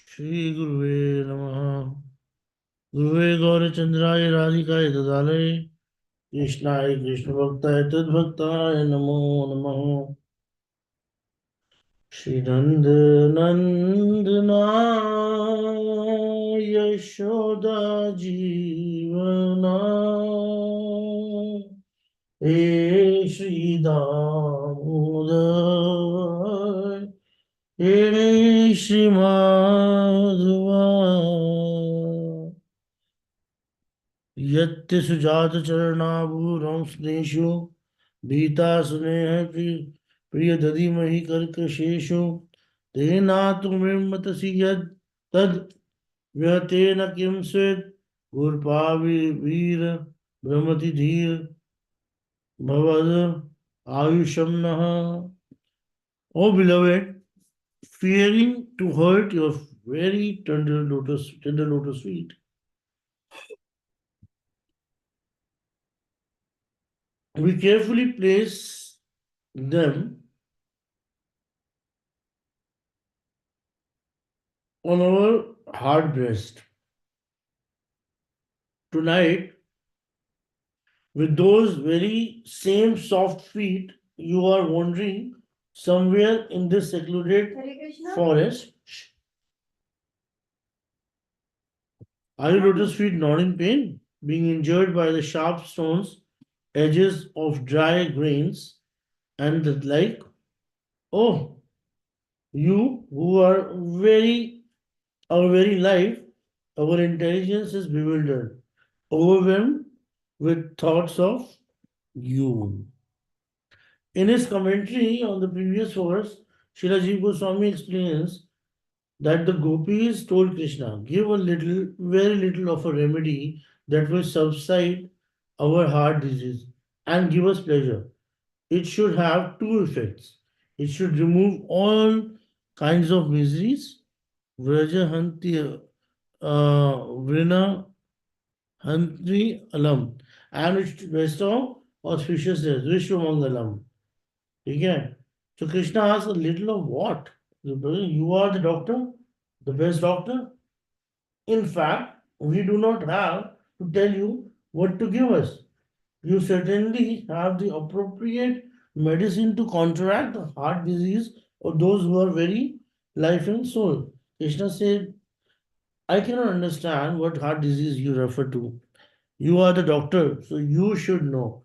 श्री गुरुवे नमः। गुरुवे गौरचंद्राय राधिकाय ददालये कृष्णाय कृष्ण भक्ताय तद्भक्ताय नमो नमः। श्री नंद नंदना यशोदा जीवना हे श्री दामोदर हे श्री माधवा यत्ते सुजात चरणाभूरं स्नेषु भीता स्नेह प्रिय दधिमहि कर्कशेषु तेनातुमिर्मतसि यद् तद् व्यतेन किं स्वेत् गुरुपावीर भ्रमति धीर भवद आयुषं नः। O beloved, fearing to hurt your very tender lotus feet, we carefully place them on our hard breast. Tonight, with those very same soft feet, you are wandering somewhere in this secluded forest. Are your lotus feet not in pain, being injured by the sharp stones, edges of dry grains, and the like? Oh, you who are our very life, our intelligence is bewildered, overwhelmed with thoughts of you. In his commentary on the previous verse, Shilaji Goswami explains that the gopis told Krishna, give a little, very little of a remedy that will subside our heart disease and give us pleasure. It should have two effects. It should remove all kinds of miseries, Vraja Hanti Vrina Hantri Alam, and it should bestow auspiciousness, Vishwamangalam. Okay? So Krishna asks a little of what? You are the doctor, the best doctor. In fact, we do not have to tell you what to give us. You certainly have the appropriate medicine to counteract the heart disease of those who are very life and soul. Krishna said, I cannot understand what heart disease you refer to. You are the doctor, so you should know.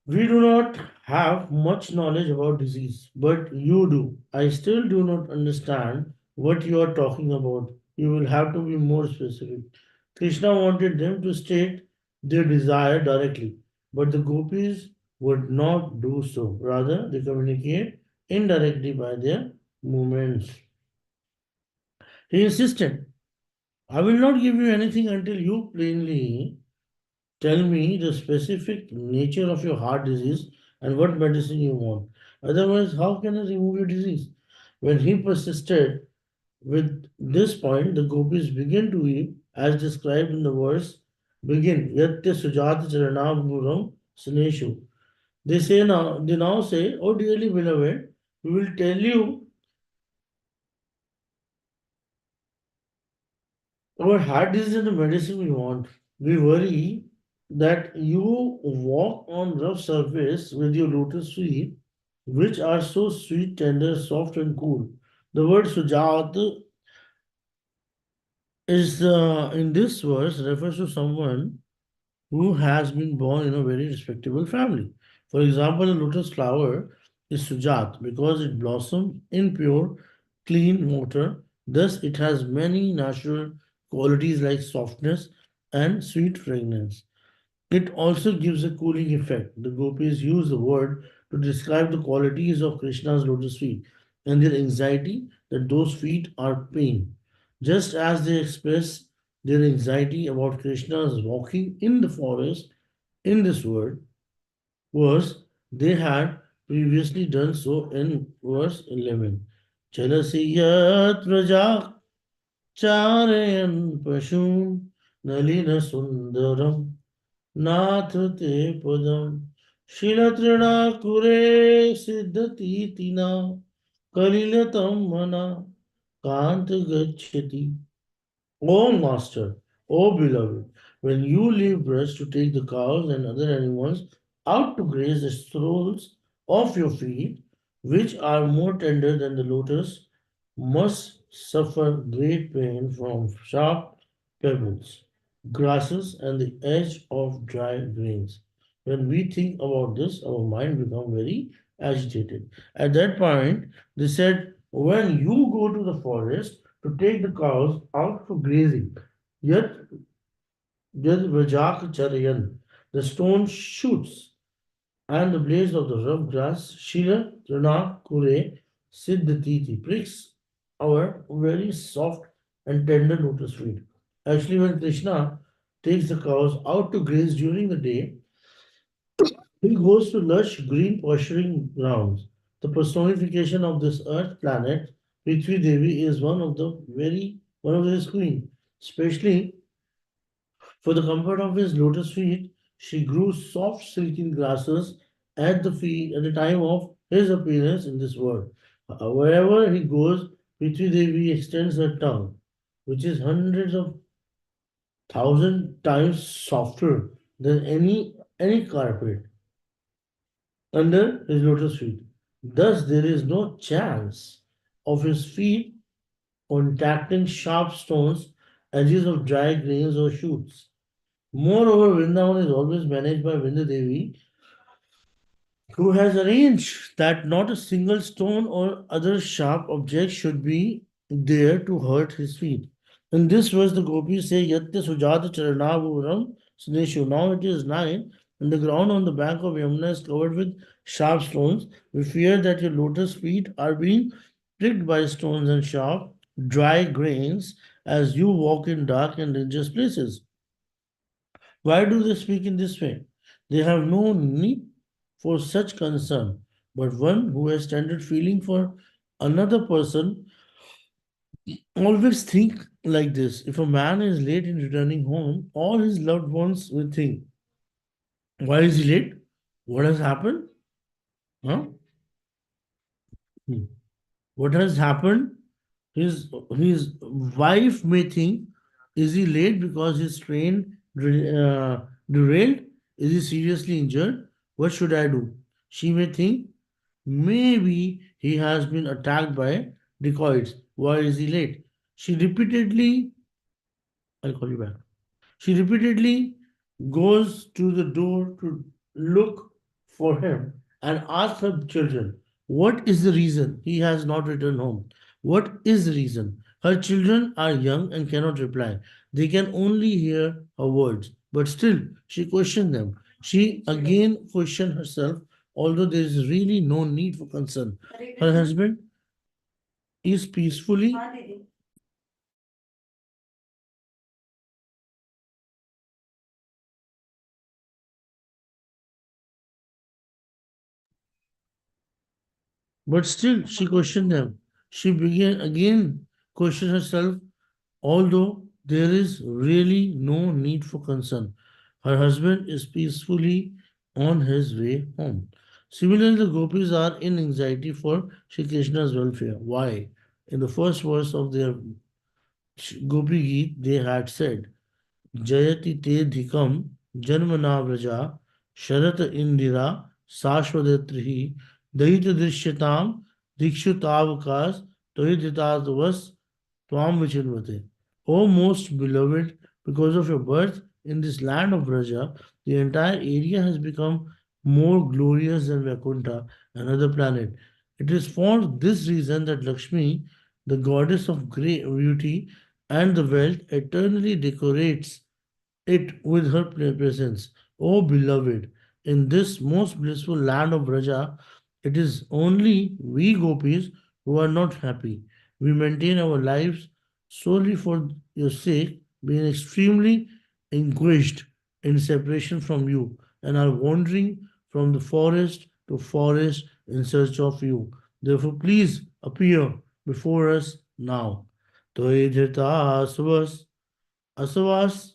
We do not have much knowledge about disease, but you do. I still do not understand what you are talking about. You will have to be more specific. Krishna wanted them to state their desire directly, but the gopis would not do so. Rather, they communicate indirectly by their movements. He insisted, I will not give you anything until you plainly tell me the specific nature of your heart disease and what medicine you want. Otherwise, how can I remove your disease? When he persisted with this point, the gopis began to weep, as described in the verse begin, Yatya Sujata Charanam Guram Sneshu. They now say, Oh dearly beloved, we will tell you our heart disease and the medicine we want. We worry that you walk on rough surface with your lotus feet, which are so sweet, tender, soft, and cool. The word sujat is in this verse refers to someone who has been born in a very respectable family. For example, a lotus flower is sujat because it blossoms in pure, clean water. Thus, it has many natural qualities like softness and sweet fragrance. It also gives a cooling effect. The gopis use the word to describe the qualities of Krishna's lotus feet and their anxiety that those feet are pain. Just as they express their anxiety about Krishna's walking in the forest in this verse, they had previously done so in verse 11. Chalasiyat Raja Charayan Pashun Nalina Sundaram नाथ ते पदम शीलतृणाकुरे सिद्धतीतिना कलिलतम मना Kant Gachati. O master, O beloved, when you leave brush to take the cows and other animals out to graze the soles of your feet, which are more tender than the lotus, must suffer great pain from sharp pebbles, grasses, and the edge of dry grains. When we think about this, our mind becomes very agitated. At that point, they said, when you go to the forest to take the cows out for grazing, yet yet Vrajak Charayan, the stone shoots, and the blades of the rough grass, Shira, Trana, Kure, Siddhatiti, pricks our very soft and tender lotus feet. Actually, when Krishna takes the cows out to graze during the day, he goes to lush green pasturing grounds. The personification of this earth planet, Prithvi Devi, is one of his queen. Especially for the comfort of his lotus feet, she grew soft silken grasses at the time of his appearance in this world. Wherever he goes, Prithvi Devi extends her tongue, which is hundreds of thousand times softer than any carpet under his lotus feet. Thus, there is no chance of his feet contacting sharp stones, edges of dry grains or shoots. Moreover, Vrindavan is always managed by Vrindadevi, who has arranged that not a single stone or other sharp object should be there to hurt his feet. In this verse, the gopis say, Yatya Sujata Charanavuram Suneshu. Now it is 9, and the ground on the bank of Yamuna is covered with sharp stones. We fear that your lotus feet are being pricked by stones and sharp, dry grains as you walk in dark and dangerous places. Why do they speak in this way? They have no need for such concern, but one who has tender feeling for another person always think like this. If a man is late in returning home, all his loved ones will think, why is he late? What has happened? Huh? Hmm. What has happened? His wife may think, is he late because his train derailed? Is he seriously injured? What should I do? She may think, maybe he has been attacked by dacoits. Why is he late? She repeatedly, I'll call you back. She repeatedly goes to the door to look for him and asks her children, what is the reason he has not returned home? What is the reason? Her children are young and cannot reply. They can only hear her words, but still she questions them. She again questions herself, although there is really no need for concern. Her husband is peacefully But still, she questioned them. She began again question herself, although there is really no need for concern. Her husband is peacefully on his way home. Similarly, the gopis are in anxiety for Shri Krishna's welfare. Why? In the first verse of their Gopi Gita, they had said, जयति ते धिकम जन्मना व्रजा शरत Indira शाश्वतत्रि दयित दृश्यताम दीक्षुतावकाश त्वयितावस Twam Vichilvate. O most beloved, because of your birth in this land of Braja, the entire area has become more glorious than Vaikuntha, another planet. It is for this reason that Lakshmi, the goddess of great beauty and the wealth, eternally decorates it with her presence. O beloved, in this most blissful land of Braja, it is only we gopis who are not happy. We maintain our lives solely for your sake, being extremely anguished in separation from you, and are wandering from the forest to forest in search of you. Therefore, please appear before us now. Toidhita asvas, asvas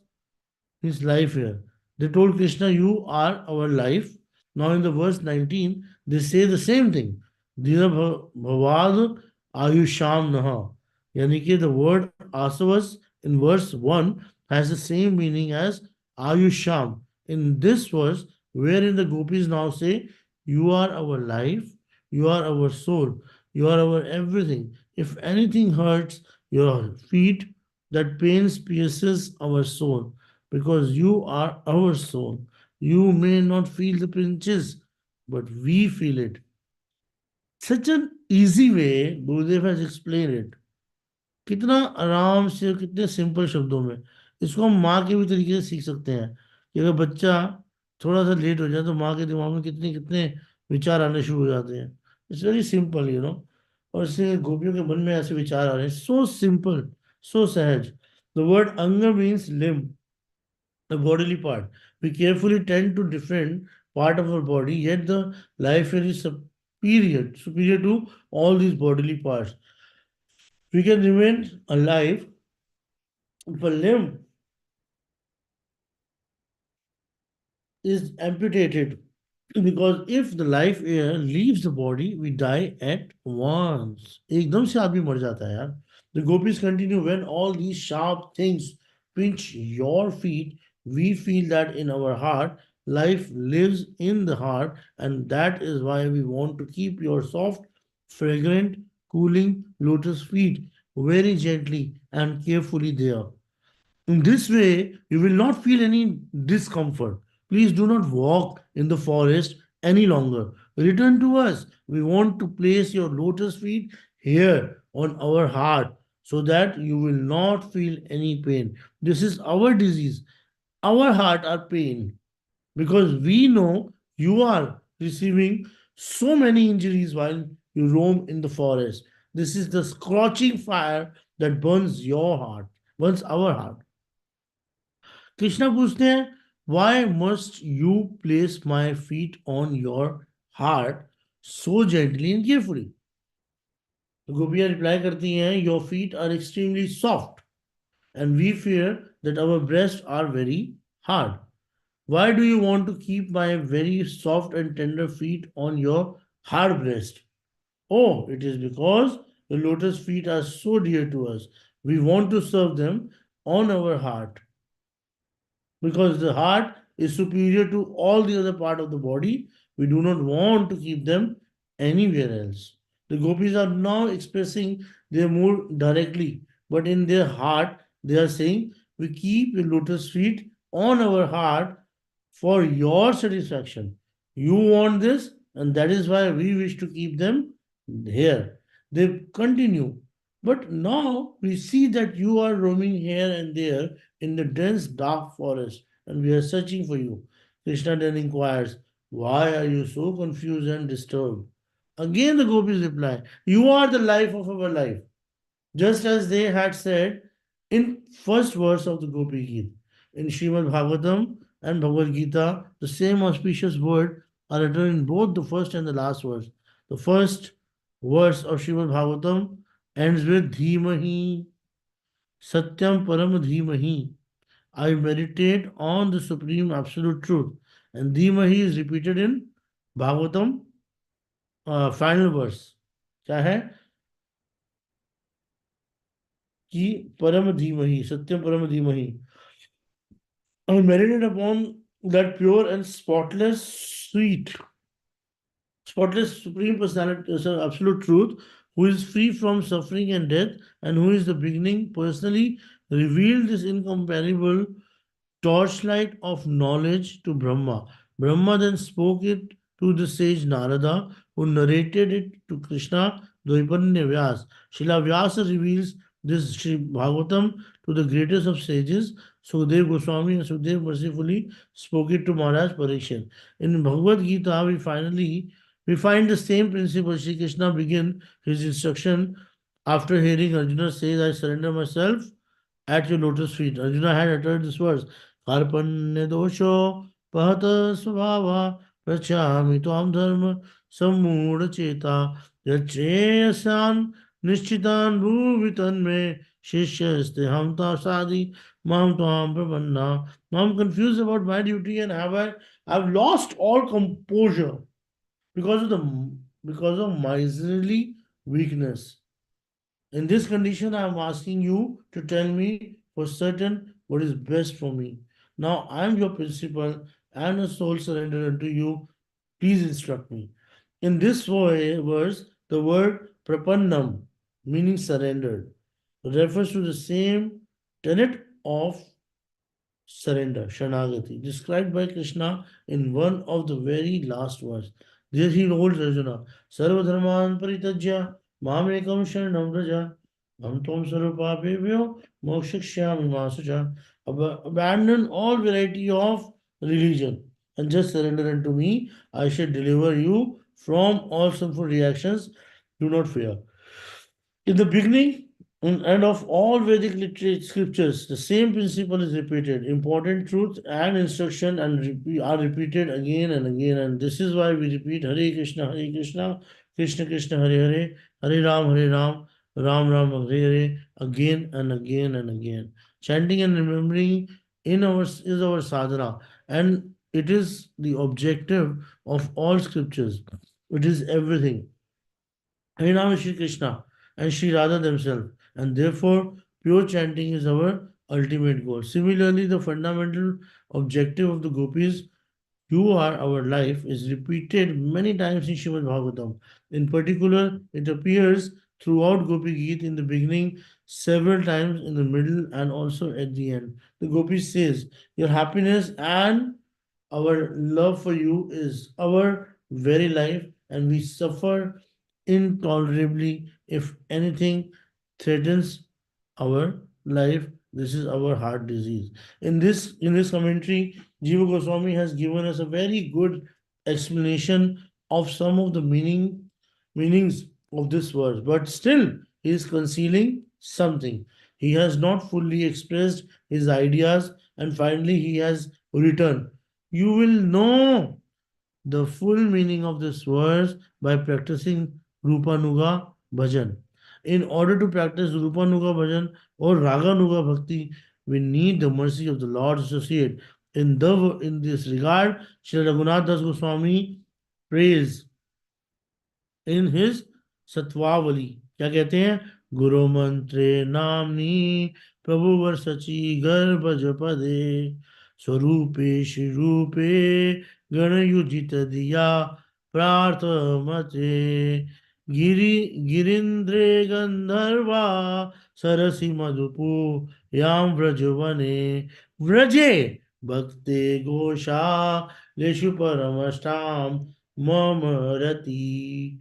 his life here. They told Krishna, you are our life. Now in the verse 19, they say the same thing. Dina bhavad ayusham naha. यानी कि the word asavas in verse 1 has the same meaning as Ayusham. In this verse, wherein the gopis now say, you are our life, you are our soul, you are our everything. If anything hurts your feet, that pain pierces our soul because you are our soul. You may not feel the pinches, but we feel it. Such an easy way Gurudev has explained it. कितना आराम से और कितने simple शब्दों में इसको हम माँ के भी तरीके से सीख सकते हैं कि अगर बच्चा थोड़ा सा लेट हो जाए तो माँ के दिमाग में कितने कितने विचार आने शुरू हो जाते हैं. इट्स वेरी सिंपल और इससे गोपियों के मन में ऐसे विचार आ रहे हैं. सो सिंपल, सो सहज. द वर्ड अंग means limb, the bodily part. We carefully tend to different part of our body, yet the life here is superior to all these bodily parts. We can remain alive if a limb is amputated because if the life air leaves the body, we die at once. एकदम से आदमी मर जाता है यार. The gopis continue, when all these sharp things pinch your feet, we feel that in our heart, life lives in the heart, and that is why we want to keep your soft, fragrant, cooling lotus feet very gently and carefully there. In this way, you will not feel any discomfort. Please do not walk in the forest any longer. Return to us. We want to place your lotus feet here on our heart so that you will not feel any pain. This is our disease. Our heart are pain because we know you are receiving so many injuries while you roam in the forest. This is the scorching fire that burns our heart. Krishna पूछते हैं, why must you place my feet on your heart so gently and carefully. तो गोपियां reply करती हैं, your feet are extremely soft and we fear that our breast are very hard. Why do you want to keep my very soft and tender feet on your hard breast? Oh, it is because the lotus feet are so dear to us. We want to serve them on our heart, because the heart is superior to all the other part of the body. We do not want to keep them anywhere else. The gopis are now expressing their mood directly, but in their heart they are saying, we keep the lotus feet on our heart for your satisfaction. You want this, and that is why we wish to keep them here. They continue. But now we see that you are roaming here and there in the dense dark forest, and we are searching for you. Krishna then inquires, why are you so confused and disturbed? Again the gopis reply, you are the life of our life, just as they had said in first verse of the Gopi Gita. In Srimad Bhagavatam and Bhagavad Gita, the same auspicious word are uttered in both the first and the last verse. The first verse of Srimad Bhagavatam ends with Dhimahi, Satyam Param Dhimahi. I meditate on the supreme absolute truth. And Dhimahi is repeated in Bhagavatam final verse. क्या है कि परम धीमहि, सत्यम परम धीमहि. I meditate upon that pure and spotless supreme personality, absolute truth, who is free from suffering and death, and who is the beginning, personally revealed this incomparable torchlight of knowledge to Brahma. Brahma then spoke it to the sage Narada, who narrated it to Krishna, Dvaipanya Vyas. Srila Vyasa reveals this Sri Bhagavatam to the greatest of sages. Sukhdev Goswami and Sukhdev mercifully spoke it to Maharaj Parikshit. In Bhagavad Gita, we find the same principle. Sri Krishna began his instruction after hearing Arjuna say, I surrender myself at your lotus feet. Arjuna had uttered this verse, Karpanya dosho pahata svabha prachami tvam dharma sammudha cheta yacheyasan nishchitan bhuvitan me shishyaste hamta sadi mam tvam prapanna. Now I'm confused about my duty, and I've lost all composure because of miserly weakness. In this condition, I am asking you to tell me for certain what is best for me. Now I am your principal and a soul surrender unto you. Please instruct me. In this verse, the word prapannam, meaning surrendered, refers to the same tenet of surrender, Shanagati, described by Krishna in one of the very last verse. There he told Arjuna, Sarvadharman Paritajya, Mamekam Sharanam Vraja, Am Tvam Sarvapapebhyo, Mokshakshyami Masucha. Abandon all variety of religion and just surrender unto me. I shall deliver you from all sinful reactions. Do not fear. In the beginning and end of all Vedic literature scriptures, the same principle is repeated. Important truth and instruction are repeated again and again. And this is why we repeat Hare Krishna, Krishna Krishna, Hare Hare, Hare Ram, Ram Ram, Hare Hare, again and again and again. Chanting and remembering in our is our sadhana, and it is the objective of all scriptures. It is everything. Harinam is Shri Krishna and Shri Radha themselves, and therefore pure chanting is our ultimate goal. Similarly, the fundamental objective of the gopis, you are our life, is repeated many times in Srimad Bhagavatam. In particular, it appears throughout Gopi Gita in the beginning, several times in the middle, and also at the end. The Gopi says, your happiness and our love for you is our very life, and we suffer intolerably if anything threatens our life. This is our heart disease. In this commentary, Jiva Goswami has given us a very good explanation of some of the meanings of this verse, but still he is concealing something. He has not fully expressed his ideas, and finally he has written, you will know the full meaning of this verse by practicing Rupanuga Bhajan. In order to practice Rupanuga Bhajan or Raganuga Bhakti, we need the mercy of the Lord associate. In this regard, Sri Raghunath Das Goswami prays in his Stavavali क्या कहते हैं गुरु मंत्रे नामनी प्रभु वर सची गर्भ जपदे स्वरूपे श्री रूपे गणयुजित दिया प्रार्थ मते गिरि गिरीन्द्रे गंधर्वा सरसी मधुपु याम व्रजवने व्रजे भक्ते घोषा लेशु परमष्टाम mom rati.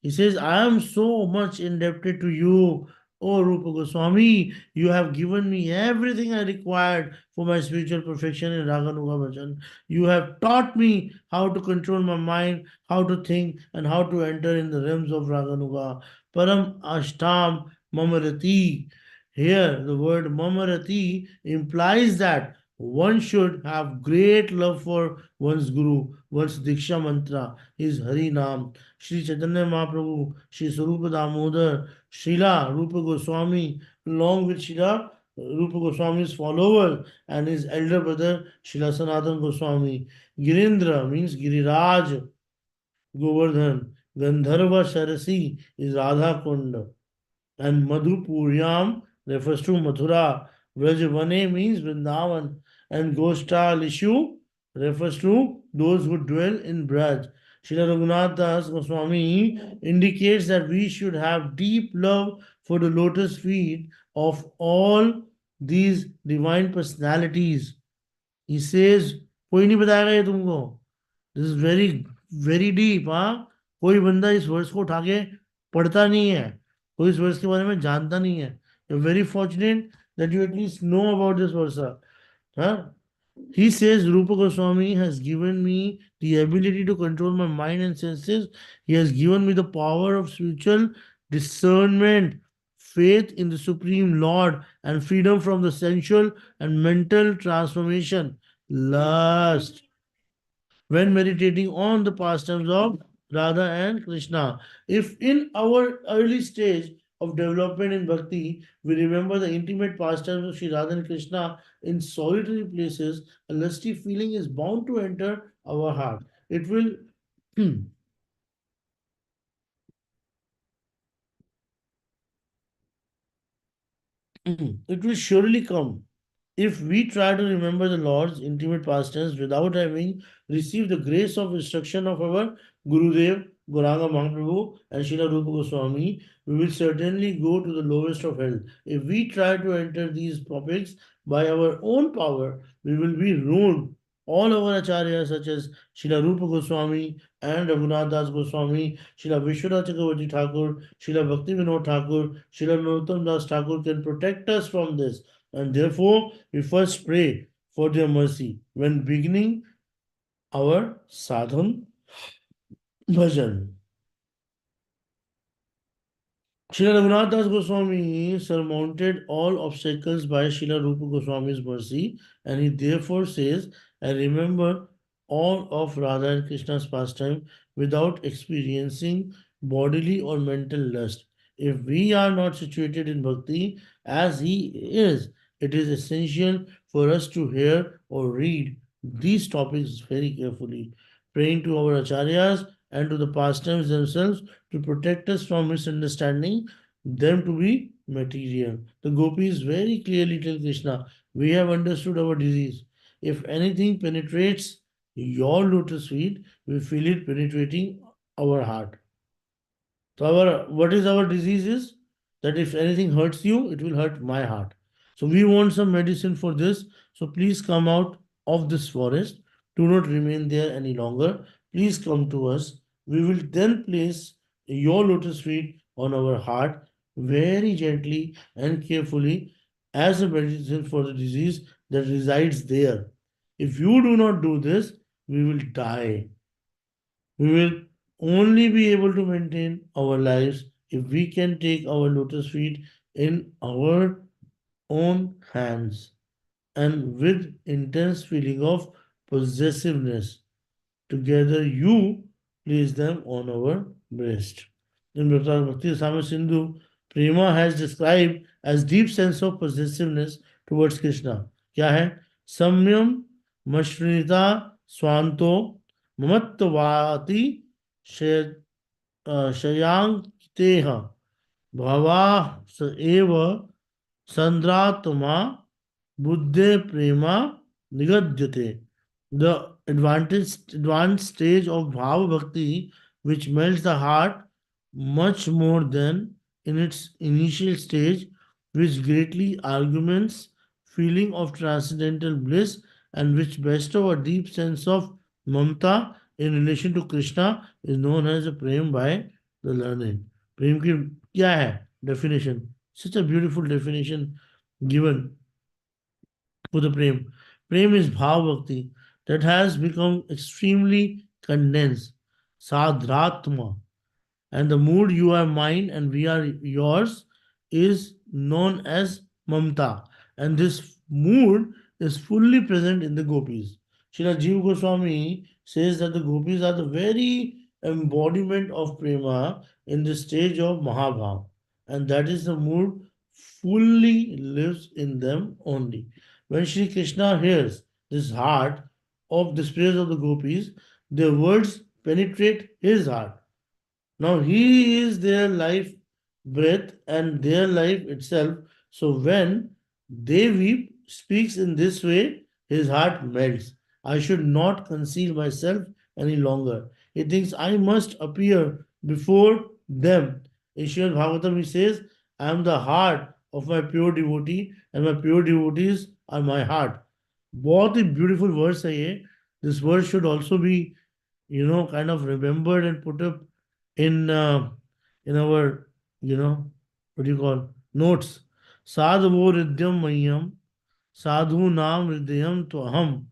He says, I am so much indebted to you, O Rupa Goswami. You have given me everything I required for my spiritual perfection in Raganuga Bhajan. You have taught me how to control my mind, how to think, and how to enter in the realms of Raganuga. Param Ashtam Mamarati. Here, the word Mamarati implies that one should have great love for one's Guru, one's Diksha mantra is Hari Nam. Sri Chaitanya Mahaprabhu, Sri Sarupa Damodar, Srila Rupa Goswami, along with Srila Rupa Goswami's follower and his elder brother Srila Sanatan Goswami. Girindra means Giriraj, Govardhan. Gandharva Sarasi is Radha Kunda. And Madhupuryam refers to Mathura. Vrajavane means Vrindavan. And Goshta Lishu refers to those who dwell in Braj. Srila Raghunath Das Goswami indicates that we should have deep love for the lotus feet of all these divine personalities. He says, कोई नहीं बताएगा ये तुमको. This is very very deep. हाँ, कोई बंदा इस वर्ष को उठा के पढ़ता नहीं है, कोई इस वर्ष के बारे में जानता नहीं है. You very fortunate that you at least know about this वर्ष. हाँ. He says Rupa Goswami has given me the ability to control my mind and senses. He has given me the power of spiritual discernment, faith in the Supreme Lord, and freedom from the sensual and mental transformation, lust, when meditating on the pastimes of Radha and Krishna. If in our early stage of development in bhakti, we remember the intimate pastimes of Sri Radha and Krishna in solitary places, a lusty feeling is bound to enter our heart. It will It will surely come. If we try to remember the Lord's intimate past tense without having received the grace of instruction of our Gurudev, Gauranga Mahaprabhu, and Srila Rupa Goswami, we will certainly go to the lowest of hell. If we try to enter these topics by our own power, we will be ruined. All our acharyas, such as Srila Rupa Goswami and Raghunath Das Goswami, Srila Vishwanath Chakravarti Thakur, Srila Bhakti Vinod Thakur, Srila Narottam Das Thakur can protect us from this. And therefore, we first pray for their mercy when beginning our sadhan bhajan. Srila Raghunath Das Goswami surmounted all obstacles by Srila Rupa Goswami's mercy, and he therefore says, I remember all of Radha and Krishna's pastime without experiencing bodily or mental lust. If we are not situated in bhakti as he is, it is essential for us to hear or read these topics very carefully, praying to our acharyas and to the pastimes themselves to protect us from misunderstanding them to be material. The gopis very clearly tell Krishna, we have understood our disease. If anything penetrates your lotus feet, we feel it penetrating our heart. So our what is our disease is that if anything hurts you, it will hurt my heart. So we want some medicine for this. So please come out of this forest. Do not remain there any longer. Please come to us. We will then place your lotus feet on our heart very gently and carefully as a medicine for the disease that resides there. If you do not do this, we will die. We will only be able to maintain our lives if we can take our lotus feet in our own hands and with intense feeling of possessiveness. Together you place them on our breast. In Bhakti Rasamrita Sindhu, Prema has described as deep sense of possessiveness towards Krishna. क्या है? सम्यम मश्रिता स्वांतो ममत्वाति शयांतेह भवा स एव संद्रात्मा buddhe prema nigadyate. The advanced stage of bhava bhakti, which melts the heart much more than in its initial stage, which greatly augments feeling of transcendental bliss and which bestow a deep sense of mamta in relation to Krishna, is known as a prem by the learned. Prem ki kya hai? Definition. Such a beautiful definition given for the prem. Prem is bhava bhakti that has become extremely condensed. Sadratma. And the mood you are mine and we are yours is known as mamta. And this mood is fully present in the gopis. Srila Jiva Goswami says that the gopis are the very embodiment of prema in the stage of Mahabhav. And that is the mood fully lives in them only. When Sri Krishna hears this heart of the prayers of the gopis, their words penetrate his heart. Now he is their life breath and their life itself. So when they weep, speaks in this way, his heart melts. I should not conceal myself any longer. He thinks I must appear before them. In Srimad Bhagavatam he says, I am the heart of my pure devotee and my pure devotees are my heart. बहुत ही beautiful verse है ये. This verse should also be kind of remembered and put up in our, what do you call, notes. Sadhavo ridyam mayam, sadhu nam hridayam tvaham,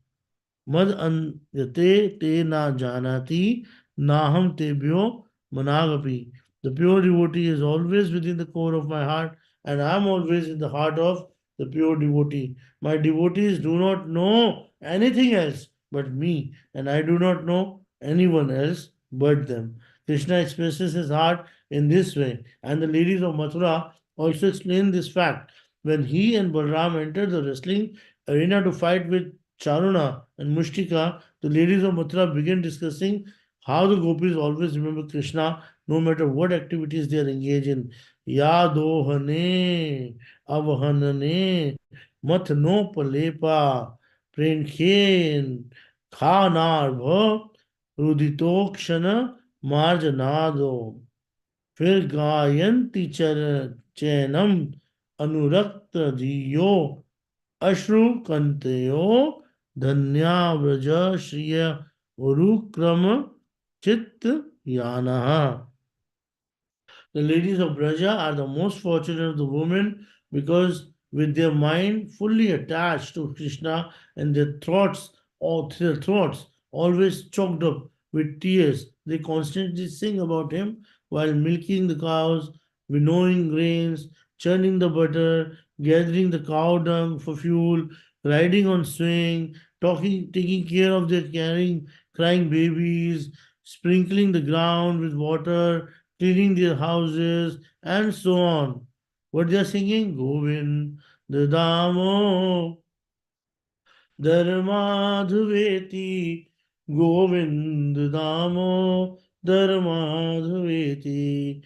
मद अन्यते te na janati naham tebyo managapi. The pure devotee is always within the core of my heart, and I am always in the heart of the pure devotee. My devotees do not know anything else but me, and I do not know anyone else but them. Krishna expresses his heart in this way, and the ladies of Mathura also explain this fact. When he and Balram entered the wrestling arena to fight with Charuna and Mushtika, the ladies of Mathura began discussing How the gopis always remember Krishna no matter what activities they are engaged in. Yadohane, avhanane, matno palepa, prenchen, khanarva, ruditokshana, marjanado. फिर गायंती चैनम अनुरक्त जियो अश्रु कंतयो धन्या व्रज श्रिय उरुक्रम चित्त यानः. The ladies of Braja are the most fortunate of the women because, with their mind fully attached to Krishna and their throats always choked up with tears, they constantly sing about him while milking the cows, winnowing grains, churning the butter, gathering the cow dung for fuel, riding on swing, taking care of their crying babies, sprinkling the ground with water, cleaning their houses, and so on. What they are singing? Govind, the Damo, Dharmadhuveti, Govind, Damo, Dharmadhuveti,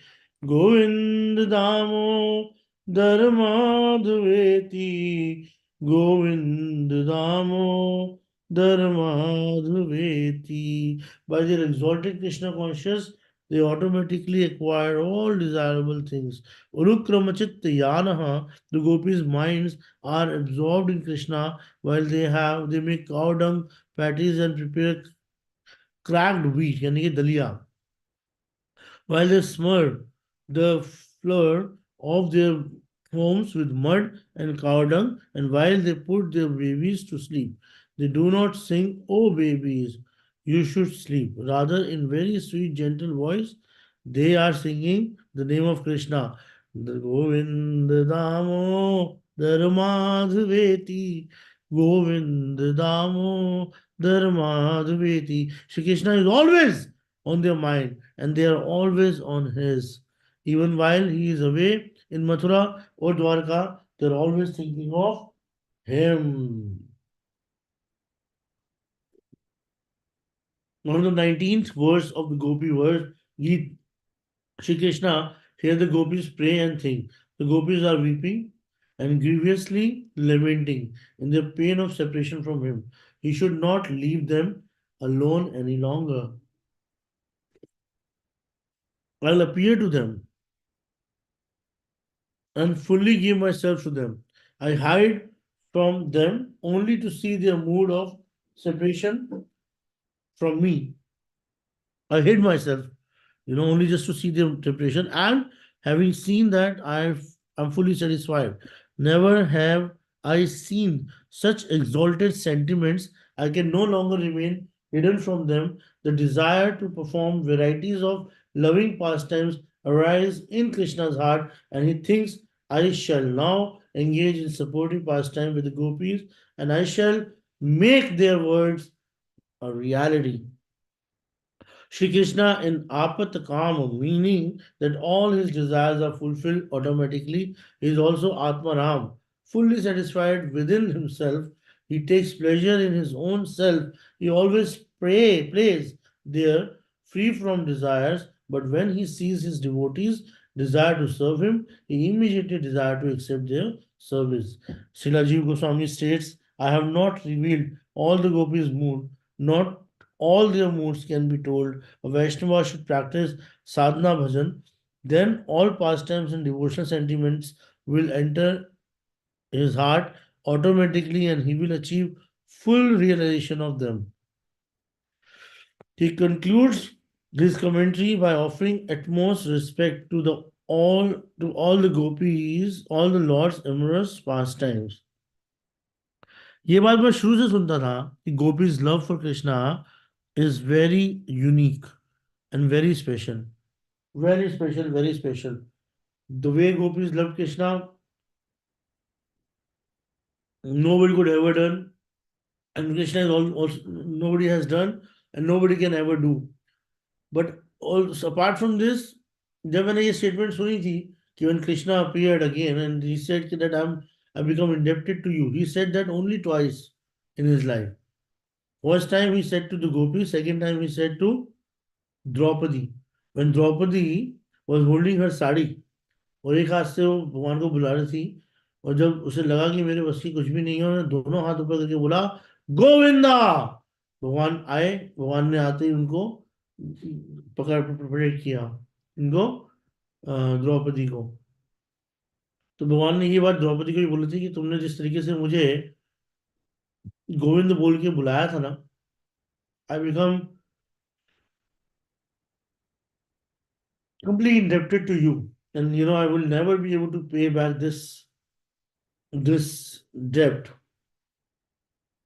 Govind, Damo, Dharmadhuveti, Govind, Damo, Dharmadhuveti. By their exalted Krishna conscious, they automatically acquire all desirable things. Urukramachitta Yanaha, the gopis' minds are absorbed in Krishna while they make cow dung patties and prepare cracked wheat, यानी कि दलिया, while they smur the floor of their homes with mud and cow dung, and while they put their babies to sleep. They do not sing, "Oh babies, you should sleep." Rather, in very sweet, gentle voice, they are singing the name of Krishna. The Govinda Damo Dharmadhaveti. Govinda Damo Dharmadhaveti. Shri Krishna is always on their mind and they are always on his. Even while he is away in Mathura or Dwarka, they're always thinking of him. On the 19th verse of the Gopi verse, Shri Krishna, here the gopis pray and think. The gopis are weeping and grievously lamenting in their pain of separation from him. He should not leave them alone any longer. I'll appear to them and fully give myself to them. I hide from them only to see their mood of separation from me. I hid myself, only just to see their separation. And having seen that, I'm fully satisfied. Never have I seen such exalted sentiments. I can no longer remain hidden from them. The desire to perform varieties of loving pastimes arise in Krishna's heart, and he thinks, I shall now engage in supportive pastime with the gopis, and I shall make their words a reality. Shri Krishna in Apatakama, meaning that all his desires are fulfilled automatically, is also Atmaram, fully satisfied within himself. He takes pleasure in his own self. He always plays there, free from desires. But when he sees his devotees desire to serve him, he immediately desires to accept their service. Srila Jiva Goswami states, I have not revealed all the gopis' mood, not all their moods can be told. A Vaishnava should practice sadhana bhajan, then all pastimes and devotional sentiments will enter his heart automatically and he will achieve full realization of them. He concludes his commentary by offering utmost respect to all the gopis, all the Lord's amorous pastimes. ये बात मैं शुरू से सुनता था कि gopis love for Krishna is very unique and very special. Very special, very special. The way gopis love Krishna, nobody could ever done, and Krishna is also nobody has done, and nobody can ever do. But also apart from this, जब मैंने ये statement सुनी थी कि when Krishna appeared again and he said that I become indebted to you, he said that only twice in his life. First time he said to the gopis, second time he said to Draupadi, when Draupadi was holding her sari, और एक हाथ से वो भगवान को बुला रही थी, और जब उसे लगा कि मेरे बस की कुछ भी नहीं है, उन्होंने दोनों हाथ ऊपर करके बोला, गोविंदा। भगवान आए, भगवान ने आते ही उनको पकड़ प्रोटेक्ट किया, इनको, द्रौपदी को। तो भगवान ने ये बात द्रौपदी को भी बोली थी कि तुमने जिस तरीके से मुझे गोविंद बोल के बुलाया था ना, I become completely indebted to you, and I will never be able to pay back this debt.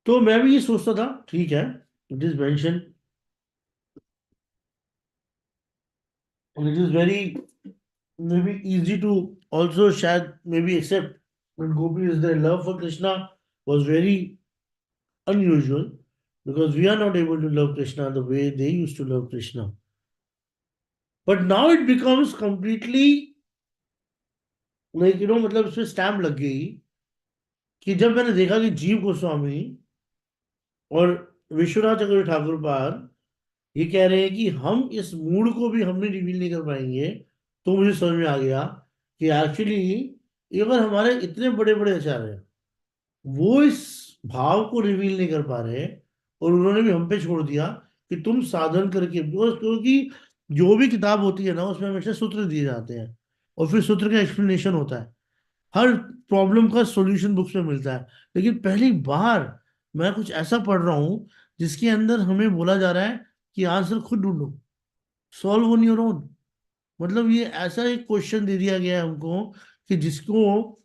तो मैं भी ये सोचता था, ठीक है, it is mention, and it is very maybe easy to also share, maybe accept when Gopi is their love for Krishna was very unusual, because we are not able to love Krishna the way they used to love Krishna. But now it becomes completely like मतलब उसमें stamp लग गई कि जब मैंने देखा कि जीव गोस्वामी और विश्वनाथ चक्रवर्ती ठाकुर पाद ये कह रहे हैं कि हम इस मूड को भी हमने रिवील नहीं कर पाएंगे, तो मुझे समझ में आ गया कि एक्चुअली अगर हमारे इतने बड़े बड़े आचार्य हैं, वो इस भाव को रिवील नहीं कर पा रहे, और उन्होंने भी हम पे छोड़ दिया कि तुम साधन करके, क्योंकि जो भी किताब होती है ना उसमें हमेशा सूत्र दिए जाते हैं, और फिर सूत्र का एक्सप्लेनेशन होता है, हर प्रॉब्लम का सॉल्यूशन बुक्स में मिलता है। लेकिन पहली बार मैं कुछ ऐसा पढ़ रहा हूँ जिसके अंदर हमें बोला जा रहा है कि आंसर खुद ढूंढो, सॉल्व ऑन योर ओन। मतलब ये ऐसा एक क्वेश्चन दे दिया गया है हमको कि जिसको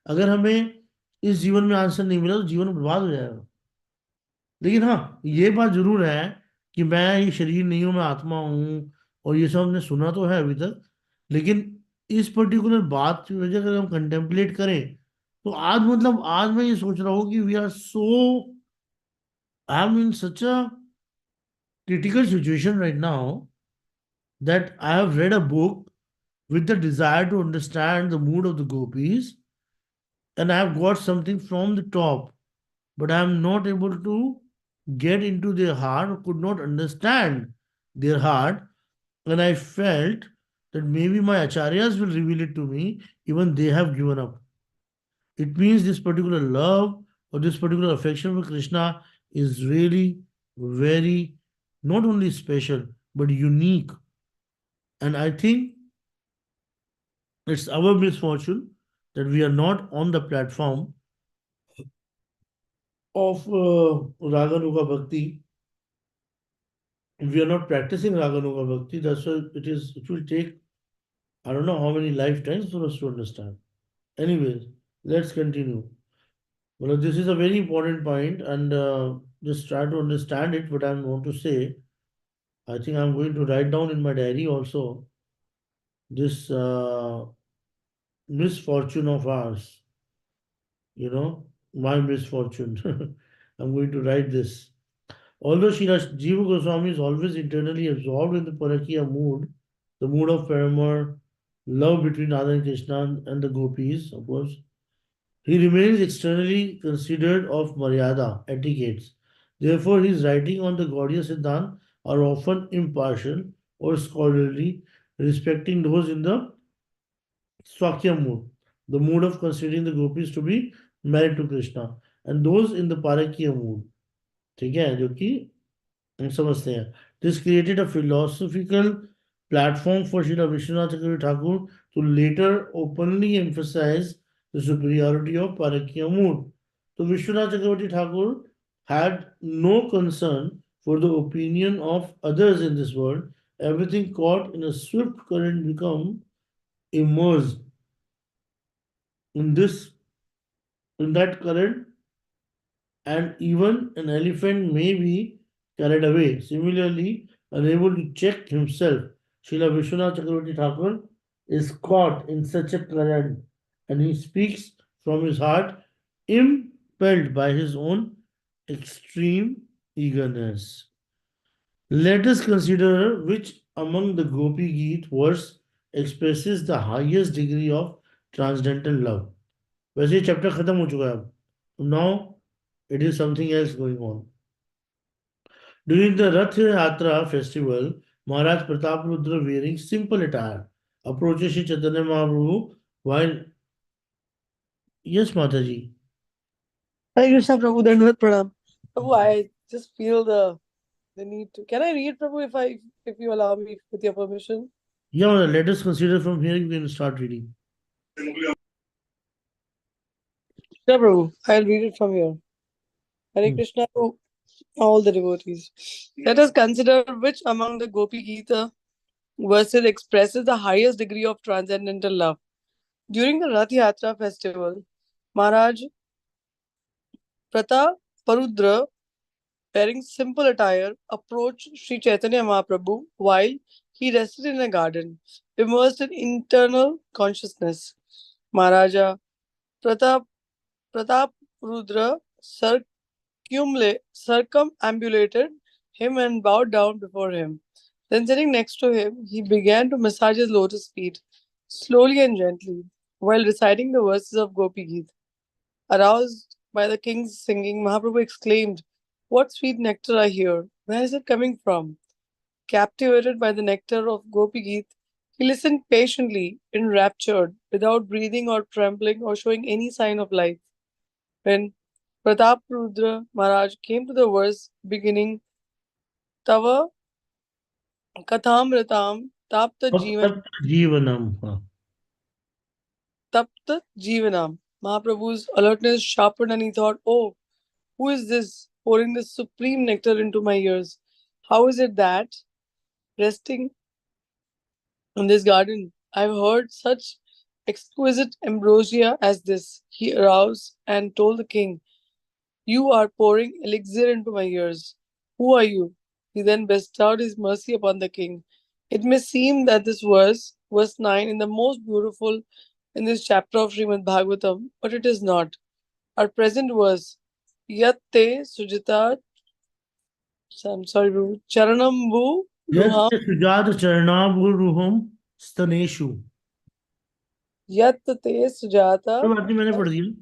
अगर हमें इस जीवन में आंसर नहीं मिला तो जीवन बर्बाद हो जाएगा। लेकिन हाँ, ये बात जरूर है कि मैं ये शरीर नहीं हूँ, मैं आत्मा हूँ, और ये सब हमने सुना तो है अभी तक। लेकिन इस पर्टिकुलर बात की वजह अगर हम कंटेम्पलेट करें, तो आज मतलब आज मैं ये सोच रहा हूँ कि we are so, I am in such a critical situation right now that I have read a book with the desire to understand the mood of the gopis, and I have got something from the top, but I am not able to get into their heart, or could not understand their heart. And I felt that maybe my acharyas will reveal it to me, even they have given up. It means this particular love or this particular affection for Krishna is really very not only special but unique. And I think it's our misfortune that we are not on the platform of Raganuga Bhakti. We are not practicing Raganuga Bhakti. That's why it will take, I don't know how many lifetimes for us to understand. Anyways, let's continue. Well, this is a very important point, and just try to understand it. What I want to say, I think I'm going to write down in my diary also this misfortune of ours. My misfortune. I'm going to write this. Although Srila Jiva Goswami is always internally absorbed in the Parakiya mood, the mood of paramour, love between Radha and Krishna and the gopis, of course, he remains externally considered of Maryada, etiquettes. Therefore, his writing on the Gaudiya Siddhant are often impartial or scholarly, respecting those in the Swakya mood, the mood of considering the gopis to be married to Krishna, and those in the Parakiya mood. ठीक है, जो कि हम समझते हैं. This created a philosophical platform for Srila Vishwanath Chakravarti Thakur to later openly emphasize the superiority of Parakya mood. So Vishwanath Chakravarti Thakur had no concern for the opinion of others in this world. Everything caught in a swift current become immersed in this in that current, and even an elephant may be carried away. Similarly, unable to check himself, Srila Vishwanath Chakravarti Thakur is caught in such a current, and he speaks from his heart, impelled by his own extreme eagerness. Let us consider which among the Gopi Gita verse expresses the highest degree of transcendental love. वैसे ये chapter खत्म हो चुका है अब. Now it is something else going on. During the Rath Yatra festival, Maharaj Pratap Rudra, wearing simple attire, approaches Sri Chaitanya Mahaprabhu while, yes, Mataji. Hare Krishna Prabhu, Dandavat Pranam. Prabhu, I just feel the need to. Can I read Prabhu if you allow me with your permission? Yeah, let us consider from here, you can start reading. Sure, Prabhu. I'll read it from here. Hare Hmm. Krishna to all the devotees. Let us consider which among the Gopi Gita verses expresses the highest degree of transcendental love. During the Rath Yatra festival, Maharaj Prataparudra, wearing simple attire, approached Sri Chaitanya Mahaprabhu while he rested in a garden, immersed in internal consciousness. Maharaja Pratap, Prataparudra circumambulated him and bowed down before him. Then, sitting next to him, he began to massage his lotus feet, slowly and gently, while reciting the verses of Gopi Gita. Aroused by the king's singing, Mahaprabhu exclaimed, "What sweet nectar I hear! Where is it coming from?" Captivated by the nectar of Gopi Gita, he listened patiently, enraptured, without breathing or trembling or showing any sign of life. When Pratap Maharaj came to the verse beginning Tava Kathamritam Tapta Jivan Tapta Jivanam. Huh. Tapta Jivanam. Mahaprabhu's alertness sharpened and he thought, "Oh, who is this pouring this supreme nectar into my ears? How is it that, resting in this garden, I've heard such exquisite ambrosia as this?" He aroused and told the king, "You are pouring elixir into my ears. Who are you?" He then bestowed his mercy upon the king. It may seem that this verse 9, is the most beautiful in this chapter of Srimad Bhagavatam, but it is not. Our present verse, Yatte Sujita, I'm sorry, Charanambu Ruham, Yatte Sujata Charnaburuham Staneshu. Yatte ये Sujata, बात नहीं मैंने पढ़ दिया.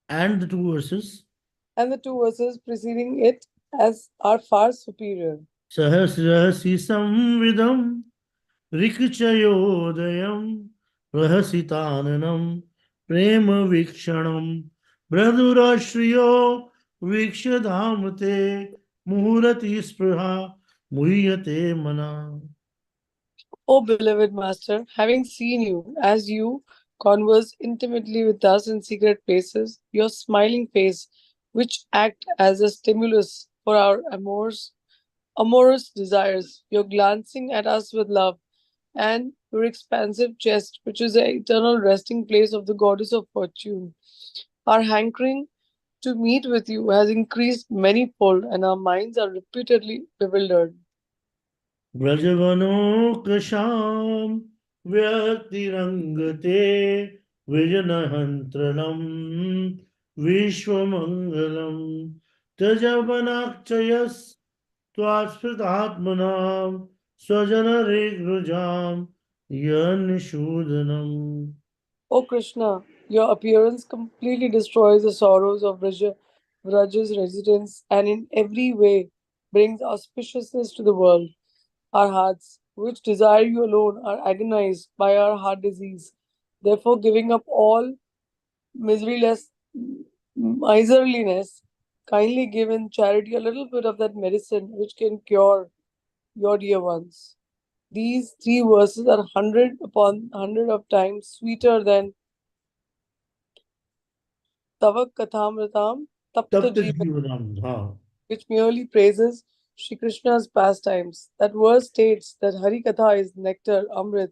And the two verses. and the two verses preceding it as are far superior. सहस्रहसि संविदं ऋक्चयोदयं रहसिताननं प्रेमवीक्षणं मृदुराश्रियो वीक्ष्यधाम ते मुहुरति स्पृहा मुह्यते मना. O beloved Master, having seen you as you converse intimately with us in secret places, your smiling face, which act as a stimulus for our amorous desires, your glancing at us with love, and your expansive chest, which is the eternal resting place of the goddess of fortune. Our hankering to meet with you has increased manyfold, and our minds are repeatedly bewildered. व्रजवनोकशां व्यतिरङ्गते विजनहन्त्रणं विश्वमङ्गलं त्यजवनाक्षयस्त्वास्फृतात्मनां स्वजनरेग्रुजां यन्निषूदनम्. O Krishna, your appearance completely destroys the sorrows of Vraja's residents and in every way brings auspiciousness to the world. Our hearts, which desire you alone, are agonized by our heart disease. Therefore, giving up all miseryless miserliness, kindly give in charity a little bit of that medicine which can cure your dear ones. These three verses are hundred upon hundred of times sweeter than Tava Kathamritam तब Tapta तक Jivan, जीवनम. हाँ. which merely praises Shri Krishna's pastimes. That verse states that Hari Katha is nectar, Amrit,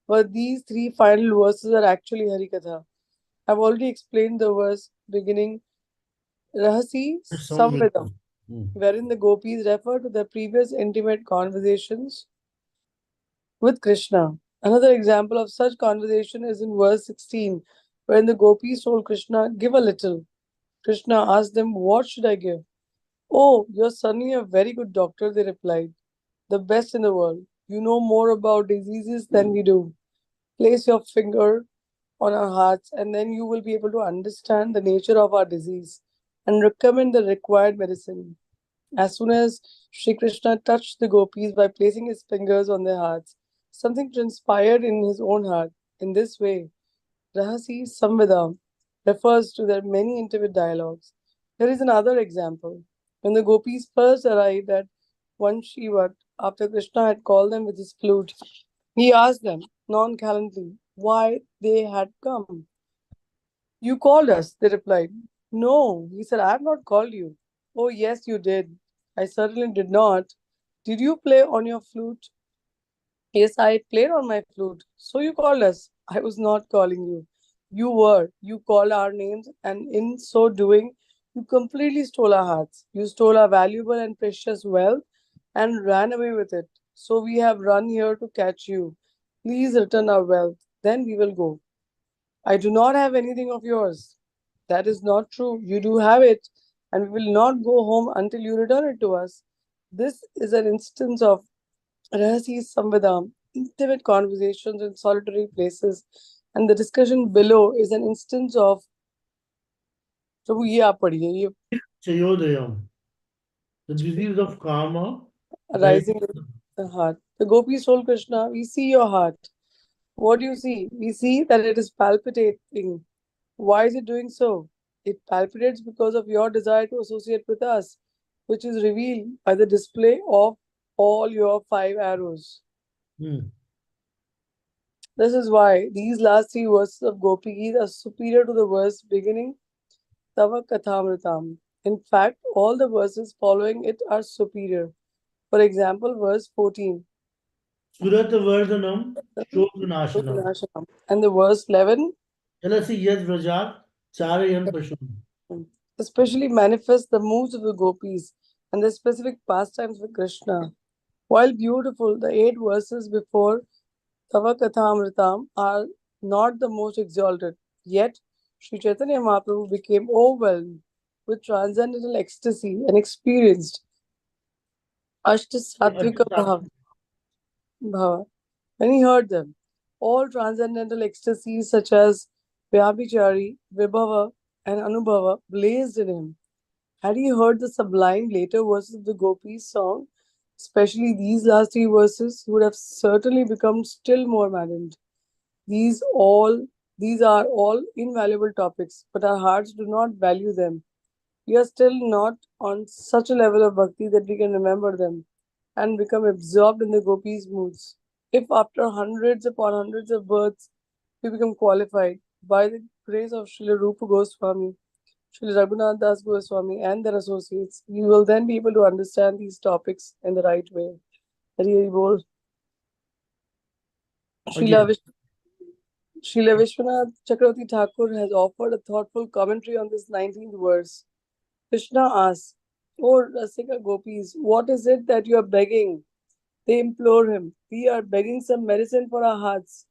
but these three final verses are actually Hari Katha. I've already explained the verse beginning Rahasi Samvedam, संवेदम. Hmm. wherein the gopis refer to their previous intimate conversations with Krishna. Another example of such conversation is in verse 16, wherein the gopis told Krishna, "Give a little." Krishna asked them, "What should I give?" "Oh, you're suddenly a very good doctor," they replied. "The best in the world. You know more about diseases than we do. Place your finger on our hearts, and then you will be able to understand the nature of our disease and recommend the required medicine." As soon as Sri Krishna touched the gopis by placing his fingers on their hearts, something transpired in his own heart. In this way, Rahasi Samvedam refers to their many intimate dialogues. Here is another example. When the gopis first arrived at one Shivat, after Krishna had called them with his flute, he asked them nonchalantly why they had come. You called us, they replied. No, he said, I have not called you. Oh, yes, you did. I certainly did not. Did you play on your flute? Yes, I played on my flute. So you called us. I was not calling you. You were. You called our names, and in so doing, you completely stole our hearts. You stole our valuable and precious wealth and ran away with it. So we have run here to catch you. Please return our wealth. Then we will go. I do not have anything of yours. That is not true. You do have it, and we will not go home until you return it to us. This is an instance of Rahasi Samvedam, intimate conversations in solitary places, and the discussion below is an instance of प्रभु ये आप पढ़िए ये Chayodayam, the disease of karma, died. rising in the heart. The gopis told Krishna, "We see your heart. What do you see? We see that it is palpitating. Why is it doing so? It palpitates because of your desire to associate with us, which is revealed by the display of all your five arrows. Hmm. This is why these last three verses of Gopi Gita are superior to the verse beginning Tava Kathamritam. In fact, all the verses following it are superior. For example, verse 14 Surat Vardhanam, Shodhanashanam. and the verse 11 Jalasi Yad Vrajat, Charayan Pashun. especially manifest the moods of the gopis and the specific pastimes with Krishna. While beautiful, the eight verses before Tava Kathamritam are not the most exalted. Yet, Sri Chaitanya Mahaprabhu became overwhelmed with transcendental ecstasy and experienced Ashtasattvika Bhava when he heard them. All transcendental ecstasies such as Vyabhichari, Vibhava, and Anubhava blazed in him. Had he heard the sublime later verses of the Gopis song, especially these last three verses, he would have certainly become still more maddened. These all these are all invaluable topics, but our hearts do not value them. We are still not on such a level of bhakti that we can remember them and become absorbed in the gopis' moods. If after hundreds upon hundreds of births we become qualified by the grace of Srila Rupa Goswami, Srila Raghunath Das Goswami, and their associates, we will then be able to understand these topics in the right way. Hari Hari Bol. Srila Again, Vish- Srila Vishwanath Chakravarti Thakur has offered a thoughtful commentary on this 19th verse. Krishna asks, "O Rasika Gopis, what is it that you are begging?" They implore him, "We are begging some medicine for our hearts.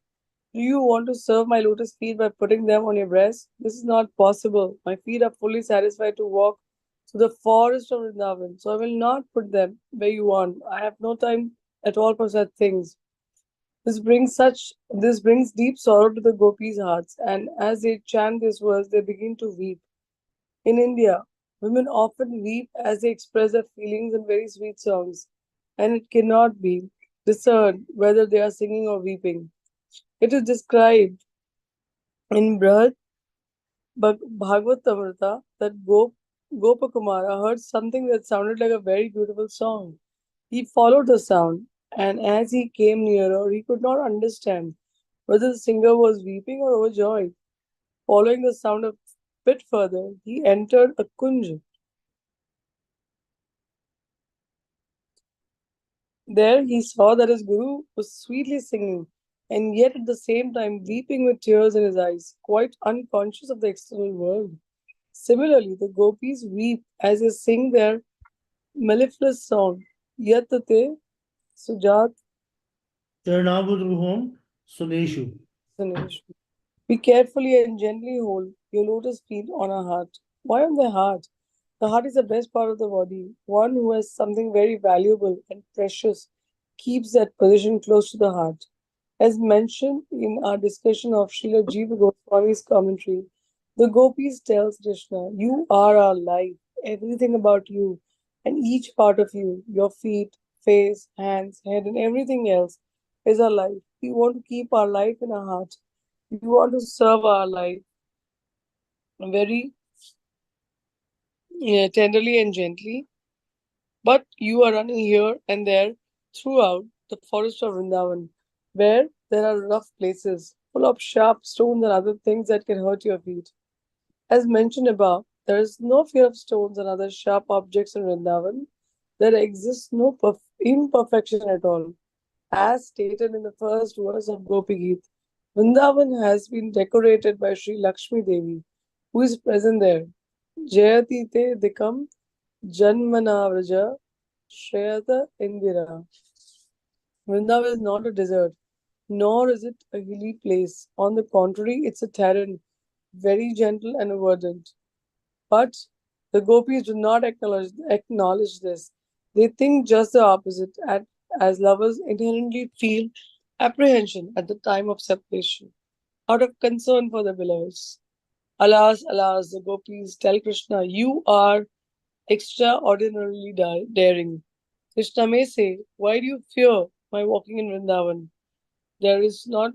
Do you want to serve my lotus feet by putting them on your breast? This is not possible. My feet are fully satisfied to walk through the forest of Vrindavan, so I will not put them where you want. I have no time at all for such things." This brings deep sorrow to the gopis' hearts, and as they chant this verse, they begin to weep. In India, women often weep as they express their feelings in very sweet songs, and it cannot be discerned whether they are singing or weeping. It is described in Bhagavatamrita that Gopakumara heard something that sounded like a very beautiful song. He followed the sound, and as he came nearer, he could not understand whether the singer was weeping or overjoyed. Following the sound a bit further, he entered a kunj. There he saw that his guru was sweetly singing, and yet at the same time weeping with tears in his eyes, quite unconscious of the external world. Similarly, the gopis weep as they sing their mellifluous song, Yatate Sujat Charnabudruham, Suneshu. Sanesh. We carefully and gently hold your lotus feet on our heart. Why on the heart? The heart is the best part of the body. One who has something very valuable and precious keeps that position close to the heart. As mentioned in our discussion of Srila Jiva Goswami's commentary, the gopis tells Krishna, "You are our life. Everything about you And each part of you, your feet, face, hands, head, and everything else, is our life. We want to keep our life in our heart. We want to serve our life very tenderly and gently. But you are running here and there throughout the forest of Vrindavan, where there are rough places full of sharp stones and other things that can hurt your feet. As mentioned above, there is no fear of stones and other sharp objects in Vrindavan. There exists no imperfection at all. As stated in the first verse of Gopi Gita, Vrindavan has been decorated by Sri Lakshmi Devi, who is present there. Jayati te dikam janmanavraja shreyata indira. Vrindavan is not a desert, nor is it a hilly place. On the contrary, it's a terrain, very gentle and verdant. But the gopis do not acknowledge this. They think just the opposite, as lovers inherently feel apprehension at the time of separation, out of concern for their beloveds. Alas, alas, the gopis tell Krishna, you are extraordinarily daring. Krishna may say, why do you fear my walking in Vrindavan? There is not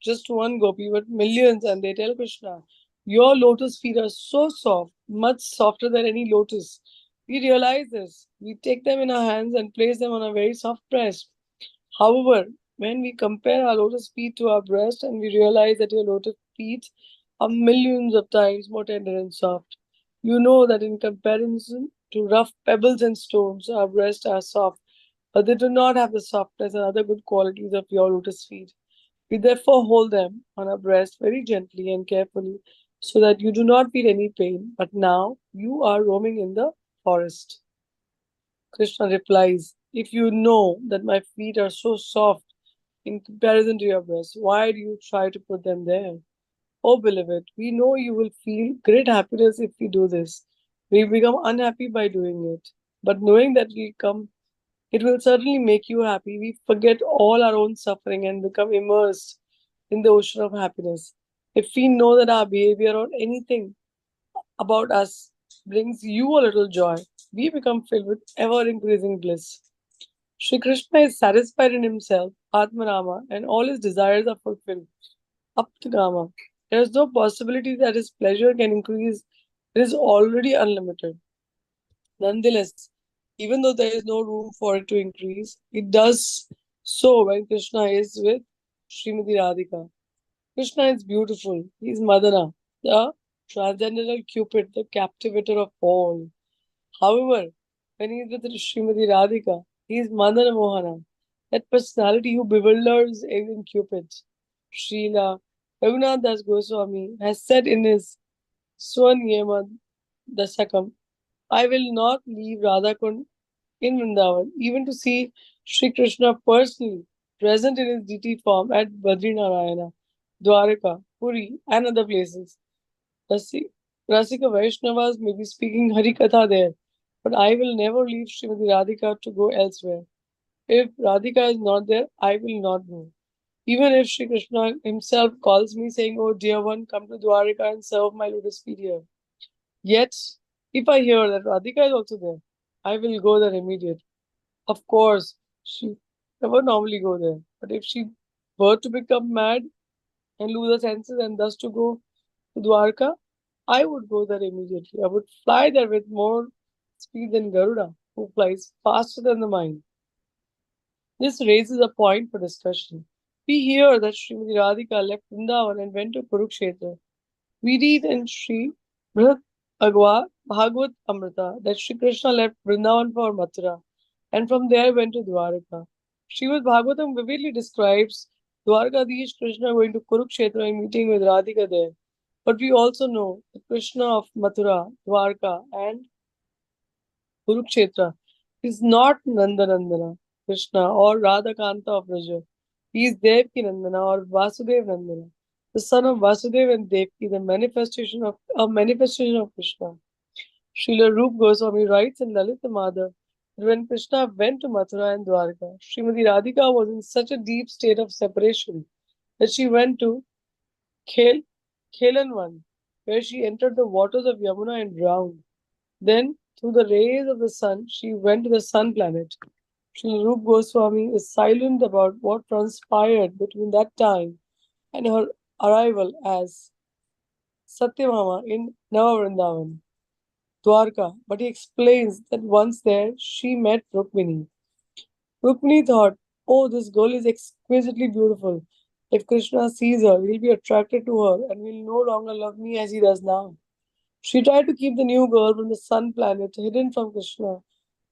just one gopi, but millions, and they tell Krishna, your lotus feet are so soft, much softer than any lotus. We realize this. We take them in our hands and place them on a very soft breast. However, when we compare our lotus feet to our breast and we realize that your lotus feet are millions of times more tender and soft, you know that in comparison to rough pebbles and stones, our breasts are soft, but they do not have the softness and other good qualities of your lotus feet. We therefore hold them on our breast very gently and carefully so that you do not feel any pain. But now you are roaming in the forest. Krishna replies, if you know that my feet are so soft in comparison to your breast, why do you try to put them there? Oh, beloved, we know you will feel great happiness if we do this. We become unhappy by doing it. But knowing that it will certainly make you happy. We forget all our own suffering and become immersed in the ocean of happiness. If we know that our behavior or anything about us brings you a little joy, we become filled with ever increasing bliss. Shri Krishna is satisfied in himself, Atmarama, and all his desires are fulfilled. Aptagama. There is no possibility that his pleasure can increase. It is already unlimited. Nonetheless, even though there is no room for it to increase, it does so when Krishna is with Srimati Radhika. Krishna is beautiful. He is Madana, the transcendental Cupid, the captivator of all. However, when he is with Srimati Radhika, he is Madana Mohana, that personality who bewilders even Cupid. Srila Raghunath Das Goswami has said in his Swaniyama Dasakam, I will not leave Radhakund in Vrindavan, even to see Sri Krishna personally present in his deity form at Badrinarayana, Dwaraka, Puri, and other places. Rasi- Rasika Vaishnavas may be speaking Harikatha there, but I will never leave Srimati Radhika to go elsewhere. If Radhika is not there, I will not go. Even if Sri Krishna himself calls me saying, oh dear one, come to Dwaraka and serve my lotus feet here. Yet, if I hear that Radhika is also there, I will go there immediately. Of course, she never normally go there. But if she were to become mad and lose her senses and thus to go to Dwarka, I would go there immediately. I would fly there with more speed than Garuda, who flies faster than the mind. This raises a point for discussion. We hear that Srimati Radhika left Vrindavan and went to Kurukshetra. We read in Sri Brihad Bhagavad Amrita that Sri Krishna left Vrindavan for Mathura and from there went to Dwaraka. Srimad Bhagavatam vividly describes Dwarkadhish Krishna going to Kurukshetra and meeting with Radhika there. But we also know that Krishna of Mathura, Dwarka, and Kurukshetra is not Nandanandana Krishna or Radhakanta of Raja. He is Devki Nandana or Vasudev Nandana, the son of Vasudev and Devki, the manifestation of Krishna. Srila Rup Goswami writes in Lalita Madhav that when Krishna went to Mathura and Dwarka, Srimati Radhika was in such a deep state of separation that she went to Khel, Khelanvan, where she entered the waters of Yamuna and drowned. Then Through the rays of the sun, she went to the sun planet. Sri Rup Goswami is silent about what transpired between that time and her arrival as Satyabhama in Navavrindavan, Dwarka, but he explains that once there she met Rukmini. Rukmini thought, oh, this girl is exquisitely beautiful. If Krishna sees her, he'll be attracted to her and will no longer love me as he does now. She tried to keep the new girl from the sun planet hidden from Krishna,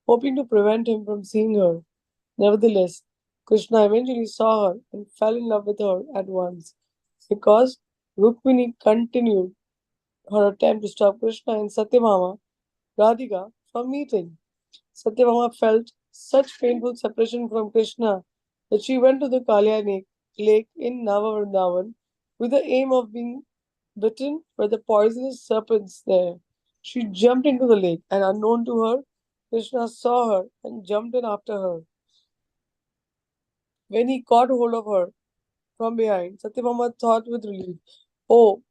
hoping to prevent him from seeing her. Nevertheless, Krishna eventually saw her and fell in love with her at once because Rukmini continued her attempt to stop Krishna and Satyabhama, Radhika, from meeting. Satyabhama felt such painful separation from Krishna that she went to the lake in Navavrindavan with the aim of being bitten by the poisonous serpents there. She jumped into the lake, and unknown to her, Krishna saw her and jumped in after her. When he caught hold of her from behind, Satyabhama thought with relief, oh,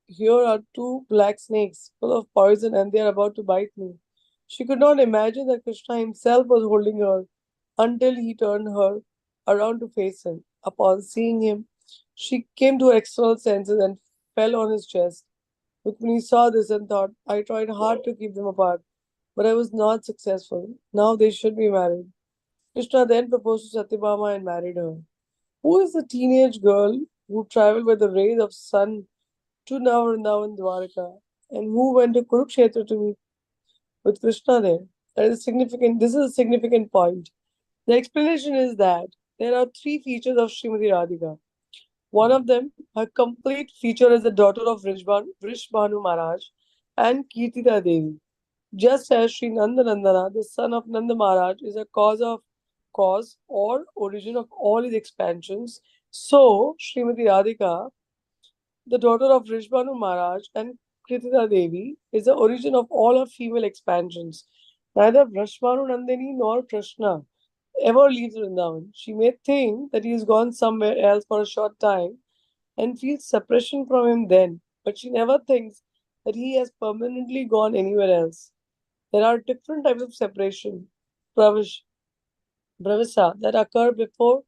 here are two black snakes full of poison and they are about to bite me. She could not imagine that Krishna himself was holding her until he turned her around to face him. Upon seeing him, she came to her external senses and fell on his chest. Rukmini saw this and thought, I tried hard to keep them apart, but I was not successful. Now they should be married. Krishna then proposed to Satyabhama and married her. Who is the teenage girl who traveled by the rays of sun to Vrindavan Dwarka and who went to Kurukshetra to meet with Krishna there? That is significant. This is a significant point. The explanation is that there are three features of Srimati Radhika. One of them, her complete feature is the daughter of Vrishbhanu Maharaj and Kirtida Devi. Just as Sri Nandanandana, the son of Nanda Maharaj, is a cause or origin of all his expansions, so Srimati Radhika, the daughter of Rishbhanu Maharaj and Kritita Devi, is the origin of all her female expansions. Neither Vrishbhanu Nandini nor Krishna ever leaves Vrindavan. She may think that he has gone somewhere else for a short time and feels separation from him then, but she never thinks that he has permanently gone anywhere else. There are different types of separation, pravish, bravisa, that occur before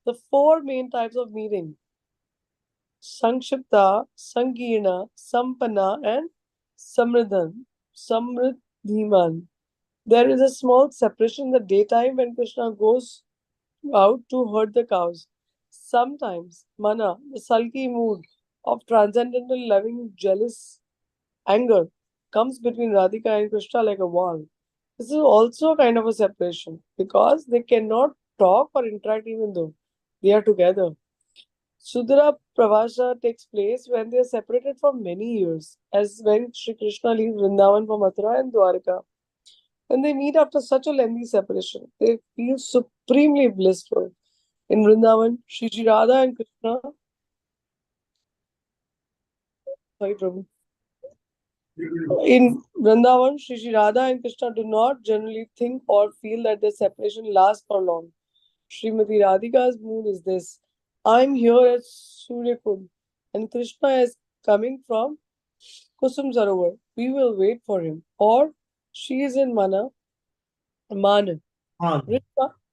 the four main types of meeting: Sankshipta, Sankirna, Sampana, and Samridhan, Samridhiman. There is a small separation in the daytime when Krishna goes out to herd the cows. Sometimes, Mana, the sulky mood of transcendental loving, jealous anger, comes between Radhika and Krishna like a wall. This is also a kind of a separation because they cannot talk or interact even though they are together. Sudra Pravasa takes place when they are separated for many years, as when Sri Krishna leaves Vrindavan for Mathura and Dwarka. When they meet after such a lengthy separation, they feel supremely blissful. In Vrindavan, Shri Radha and Krishna, sorry Prabhu, in Vrindavan, Shri Radha and Krishna do not generally think or feel that their separation lasts for long. Srimati Radhika's mood is this: I'm here at Suryakund and Krishna is coming from Kusum Sarovar. We will wait for him. Or she is in Man. Han.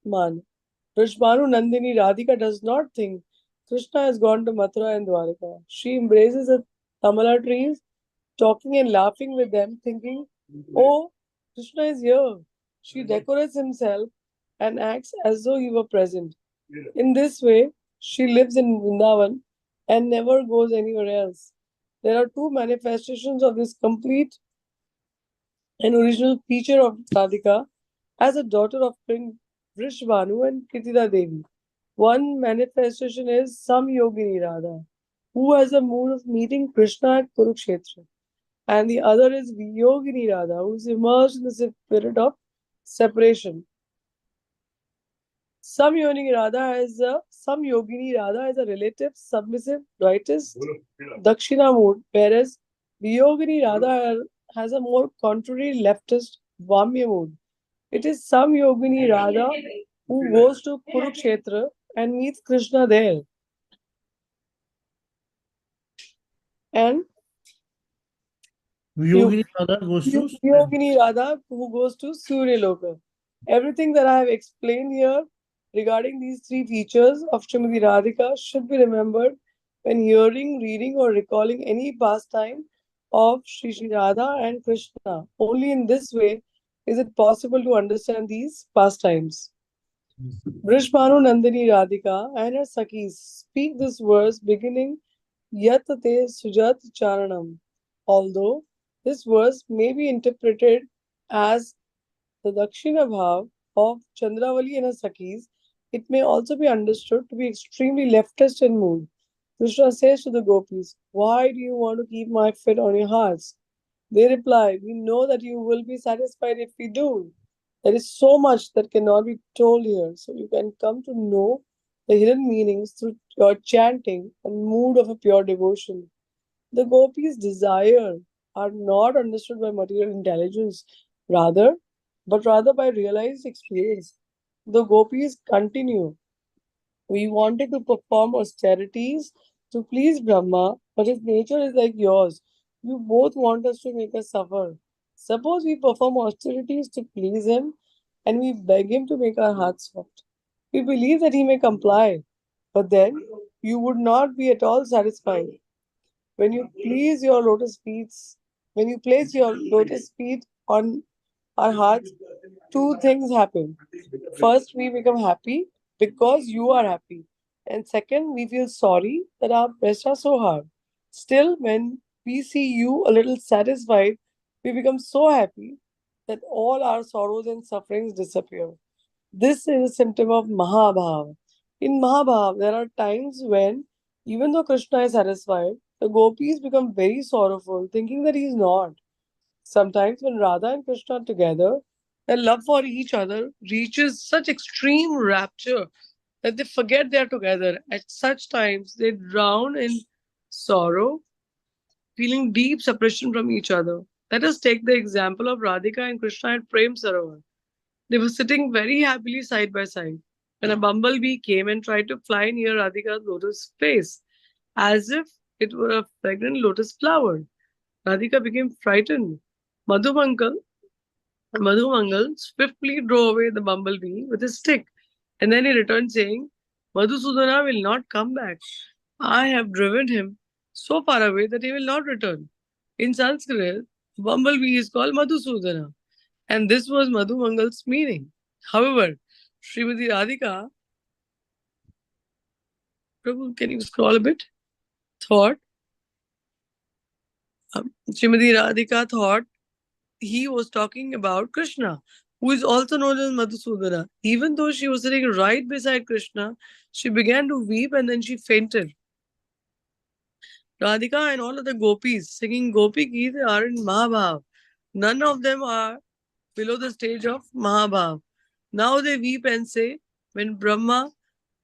Man. Vrishbhanu Nandini Radhika does not think Krishna has gone to Mathura and Dwarika. She embraces the Tamala trees, talking and laughing with them, thinking, oh, Krishna is here. She decorates himself and acts as though he were present. In this way, she lives in Vrindavan and never goes anywhere else. There are two manifestations of this complete and original feature of Radhika as a daughter of King Vrishbhanu and Kritida Devi. One manifestation is some yogini Radha, who has a mood of meeting Krishna at Kurukshetra, and the other is Yogini Radha, who is immersed in the spirit of separation. Some Yogini Radha has a relative, submissive, righteous, Dakshina mood, whereas Viyogini Radha has a more contrary, leftist, Vamya mood. It is some Yogini Radha who goes to Kurukshetra and meets Krishna there. And Yogi Radha goes to Yogini Radha, who goes to Suryaloka. Everything that I have explained here regarding these three features of Srimati Radhika should be remembered when hearing, reading, or recalling any pastime of Sri Radha and Krishna. Only in this way is it possible to understand these pastimes. Vrishmanu Nandini Radhika and her Sakhis speak this verse beginning Yatate Sujat Charanam. Although this verse may be interpreted as the Dakshina Bhav of Chandravali and her Sakhis, it may also be understood to be extremely leftist in mood. Krishna says to the gopis, "Why do you want to keep my foot on your hearts?" They reply, "We know that you will be satisfied if we do." There is so much that cannot be told here, so you can come to know the hidden meanings through your chanting and mood of a pure devotion. The gopis' desire are not understood by material intelligence, rather, but rather by realized experience. The gopis continue. We wanted to perform austerities to please Brahma, but his nature is like yours. You both want us to make us suffer. Suppose we perform austerities to please him and we beg him to make our hearts soft. We believe that he may comply, but then you would not be at all satisfied. When you please your lotus feet, when you place your lotus feet on our hearts, two things happen. First, we become happy because you are happy. And second, we feel sorry that our breasts are so hard. Still, when we see you a little satisfied, we become so happy that all our sorrows and sufferings disappear. This is a symptom of Mahabhav. In Mahabhav, there are times when, even though Krishna is satisfied, the gopis become very sorrowful, thinking that he is not. Sometimes, when Radha and Krishna are together, their love for each other reaches such extreme rapture that they forget they are together. At such times, they drown in sorrow, feeling deep separation from each other. Let us take the example of Radhika and Krishna at Prem Sarovar. They were sitting very happily side by side when a bumblebee came and tried to fly near Radhika's lotus face, as if it were a fragrant lotus flower. Radhika became frightened. Madhumangal, Madhumangal swiftly drove away the bumblebee with his stick, and then he returned saying, "Madhusudana will not come back. I have driven him so far away that he will not return." In Sanskrit, bumblebee is called Madhusudana, and this was Madhumangal's meaning. However, Srimati Radhika, Prabhu, can you scroll a bit? Thought, Srimati Radhika thought he was talking about Krishna, who is also known as Madhusudana. Even though she was sitting right beside Krishna, she began to weep and then she fainted. Radhika and all of the gopis singing Gopi Gita are in Mahabhav. None of them are below the stage of Mahabhav. Now they weep and say, when Brahma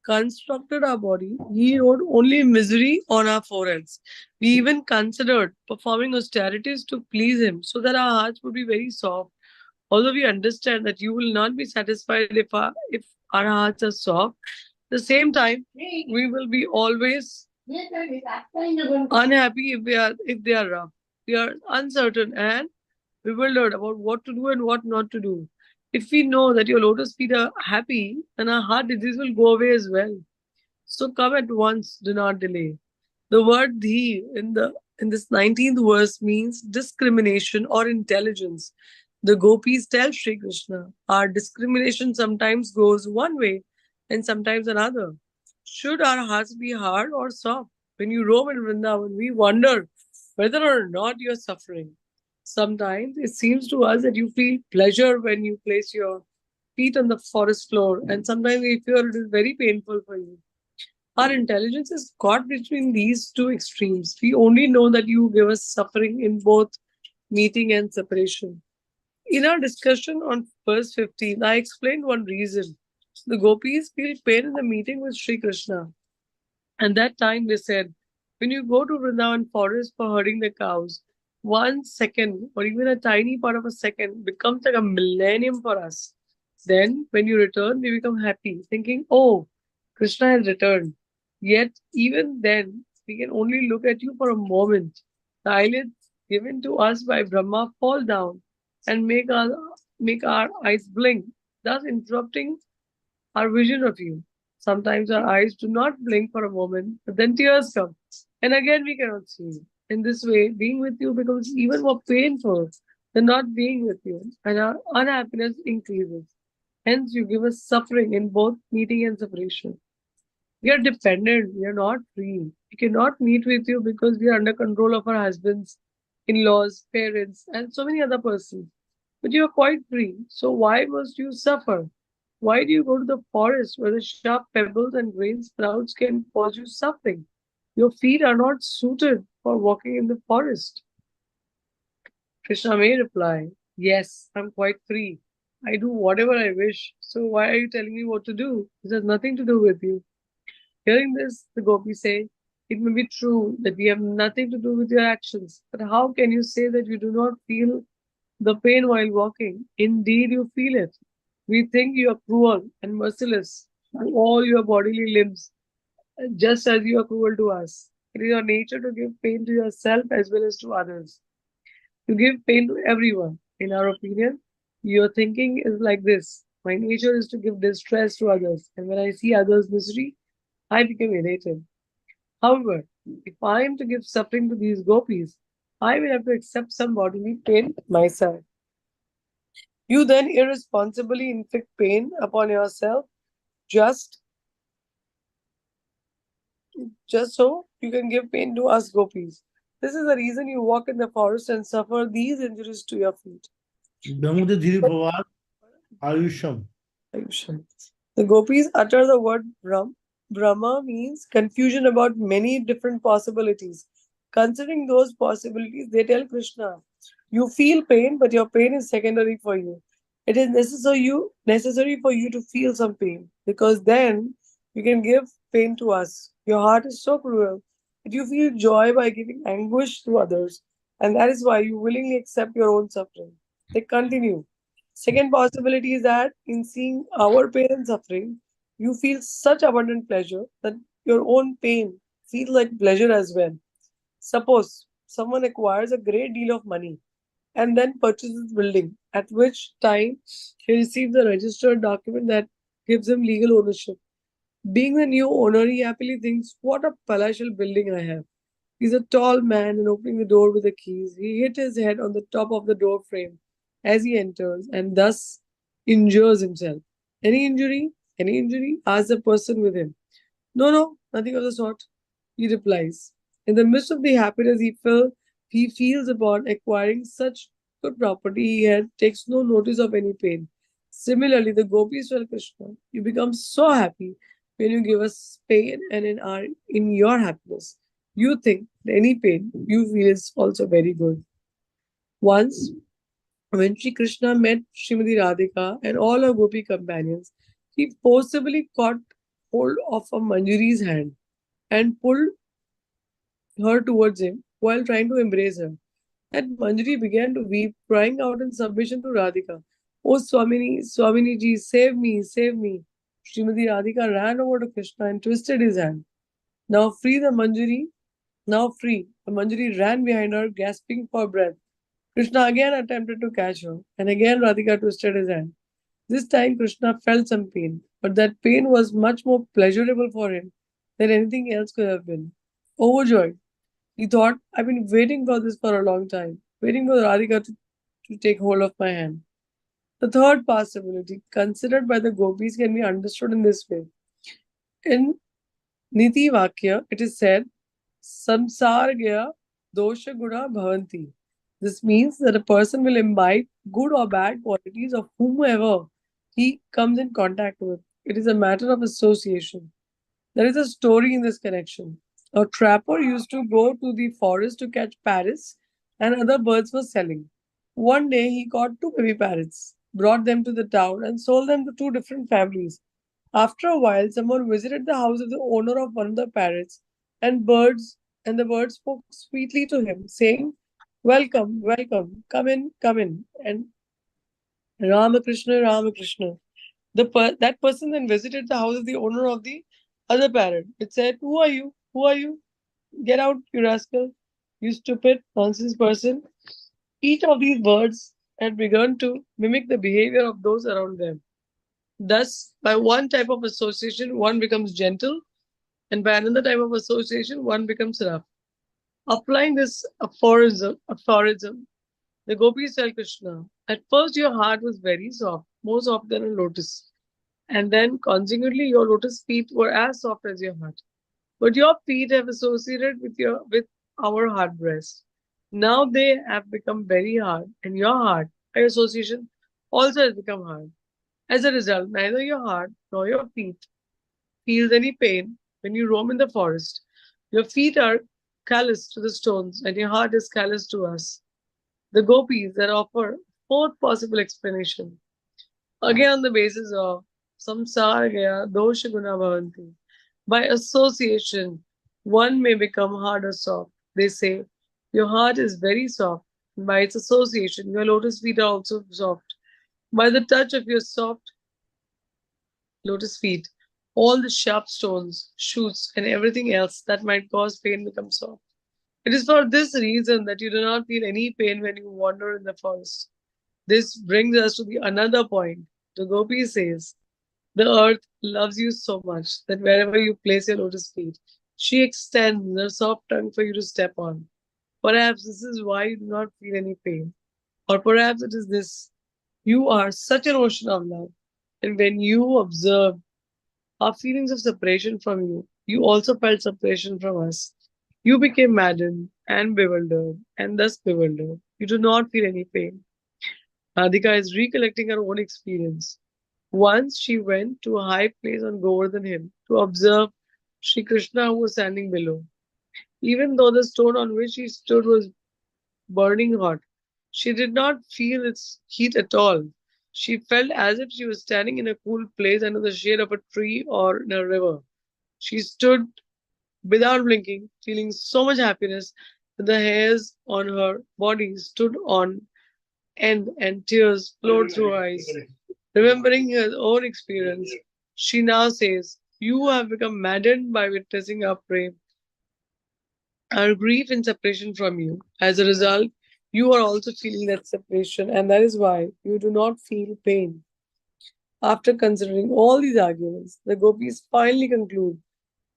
constructed our body, he wrote only misery on our foreheads. We even considered performing austerities to please him so that our hearts would be very soft. Although we understand that you will not be satisfied if our hearts are soft, at the same time, we will be always unhappy if they are rough. We are uncertain and bewildered about what to do and what not to do. If we know that your lotus feet are happy, then our heart disease will go away as well. So come at once, do not delay. The word dhi in this 19th verse means discrimination or intelligence. The gopis tell Sri Krishna, our discrimination sometimes goes one way and sometimes another. Should our hearts be hard or soft? When you roam in Vrindavan, we wonder whether or not you're suffering. Sometimes it seems to us that you feel pleasure when you place your feet on the forest floor, and sometimes we feel it is very painful for you. Our intelligence is caught between these two extremes. We only know that you give us suffering in both meeting and separation. In our discussion on verse 15, I explained one reason. The gopis feel pain in the meeting with Sri Krishna. And that time they said, when you go to Vrindavan forest for herding the cows, 1 second or even a tiny part of a second becomes like a millennium for us. Then, when you return, we become happy, thinking, oh, Krishna has returned. Yet, even then, we can only look at you for a moment. The eyelids given to us by Brahma fall down and make our eyes blink, thus interrupting our vision of you. Sometimes our eyes do not blink for a moment, but then tears come, and again we cannot see you. In this way, being with you becomes even more painful than not being with you, and our unhappiness increases. Hence, you give us suffering in both meeting and separation. We are dependent, we are not free. We cannot meet with you because we are under control of our husbands, in laws, parents, and so many other persons. But you are quite free, so why must you suffer? Why do you go to the forest where the sharp pebbles and grain sprouts can cause you suffering? Your feet are not suited for walking in the forest. Krishna may reply, yes, I'm quite free. I do whatever I wish. So why are you telling me what to do? This has nothing to do with you. Hearing this, the gopis say, it may be true that we have nothing to do with your actions, but how can you say that you do not feel the pain while walking? Indeed, you feel it. We think you are cruel and merciless to all your bodily limbs, just as you are cruel to us. It is your nature to give pain to yourself as well as to others. You give pain to everyone. In our opinion, your thinking is like this. My nature is to give distress to others, and when I see others' misery, I become elated. However, if I am to give suffering to these gopis, I will have to accept some bodily pain myself. You then irresponsibly inflict pain upon yourself just just so you can give pain to us gopis. This is the reason you walk in the forest and suffer these injuries to your feet. Brahmade Dhiri Bhavat Ayusham. Ayushan. The gopis utter the word Brahm. Brahma means confusion about many different possibilities. Considering those possibilities, they tell Krishna, you feel pain, but your pain is secondary for you. It is necessary for you to feel some pain, because then you can give pain to us. Your heart is so cruel that you feel joy by giving anguish to others, and that is why you willingly accept your own suffering. They continue. Second possibility is that in seeing our pain and suffering, you feel such abundant pleasure that your own pain feels like pleasure as well. Suppose someone acquires a great deal of money and then purchases building, at which time he receives a registered document that gives him legal ownership. Being the new owner, he happily thinks, what a palatial building I have. He's a tall man, and opening the door with the keys, he hit his head on the top of the door frame as he enters and thus injures himself. Any injury? Any injury? Asks the person with him. No, no, nothing of the sort, he replies. In the midst of the happiness he feels upon acquiring such good property, he takes no notice of any pain. Similarly, the gopis tell Krishna, you become so happy when you give us pain, and in your happiness, you think that any pain you feel is also very good. Once, when Sri Krishna met Srimati Radhika and all her gopi companions, he forcibly caught hold of a Manjari's hand and pulled her towards him while trying to embrace her. That Manjari began to weep, crying out in submission to Radhika. Oh Swamini, Swamini ji, save me, save me. Srimati Radhika ran over to Krishna and twisted his hand. Now free the Manjari, now free. The Manjari ran behind her, gasping for breath. Krishna again attempted to catch her, and again Radhika twisted his hand. This time Krishna felt some pain, but that pain was much more pleasurable for him than anything else could have been. Overjoyed, he thought, I've been waiting for this for a long time, waiting for Radhika to take hold of my hand. The third possibility, considered by the gopis, can be understood in this way. In Niti Vakya, it is said, Samsargya dosha guna bhavanti. This means that a person will imbibe good or bad qualities of whomever he comes in contact with. It is a matter of association. There is a story in this connection. A trapper used to go to the forest to catch parrots and other birds for selling. One day he caught two baby parrots, brought them to the town, and sold them to two different families. After a while, someone visited the house of the owner of one of the parrots, and the birds spoke sweetly to him, saying, "Welcome, welcome, come in, come in." And Ramakrishna, Ramakrishna. That person then visited the house of the owner of the other parrot. It said, "Who are you? Who are you? Get out, you rascal." you stupid, nonsense person. Each of these words had begun to mimic the behavior of those around them. Thus, by one type of association, one becomes gentle, and by another type of association, one becomes rough. Applying this aphorism, the gopis tell Krishna, at first your heart was very soft, more soft than a lotus, and then consequently your lotus feet were as soft as your heart. But your feet have associated with our hard breast. Now they have become very hard, and your heart, by association, also has become hard. As a result, neither your heart nor your feet feels any pain when you roam in the forest. Your feet are callous to the stones, and your heart is callous to us. The gopis that offer fourth possible explanation, again on the basis of samsara gaya dosha guna bhavanti. By association, one may become hard or soft. They say, your heart is very soft. And by its association, your lotus feet are also soft. By the touch of your soft lotus feet, all the sharp stones, shoots, and everything else that might cause pain become soft. It is for this reason that you do not feel any pain when you wander in the forest. This brings us to the another point. The Gopi says, the earth loves you so much that wherever you place your lotus feet, she extends her soft tongue for you to step on. Perhaps this is why you do not feel any pain. Or perhaps it is this, you are such an ocean of love. And when you observe our feelings of separation from you, you also felt separation from us. You became maddened and bewildered, and thus bewildered. You do not feel any pain. Radhika is recollecting her own experience. Once she went to a high place on Govardhan Hill to observe Sri Krishna who was standing below. Even though the stone on which she stood was burning hot, she did not feel its heat at all. She felt as if she was standing in a cool place under the shade of a tree or in a river. She stood without blinking, feeling so much happiness that the hairs on her body stood on end and tears flowed through her eyes. Remembering her own experience, she now says, you have become maddened by witnessing our grief and separation from you. As a result, you are also feeling that separation, and that is why you do not feel pain. After considering all these arguments, the gopis finally conclude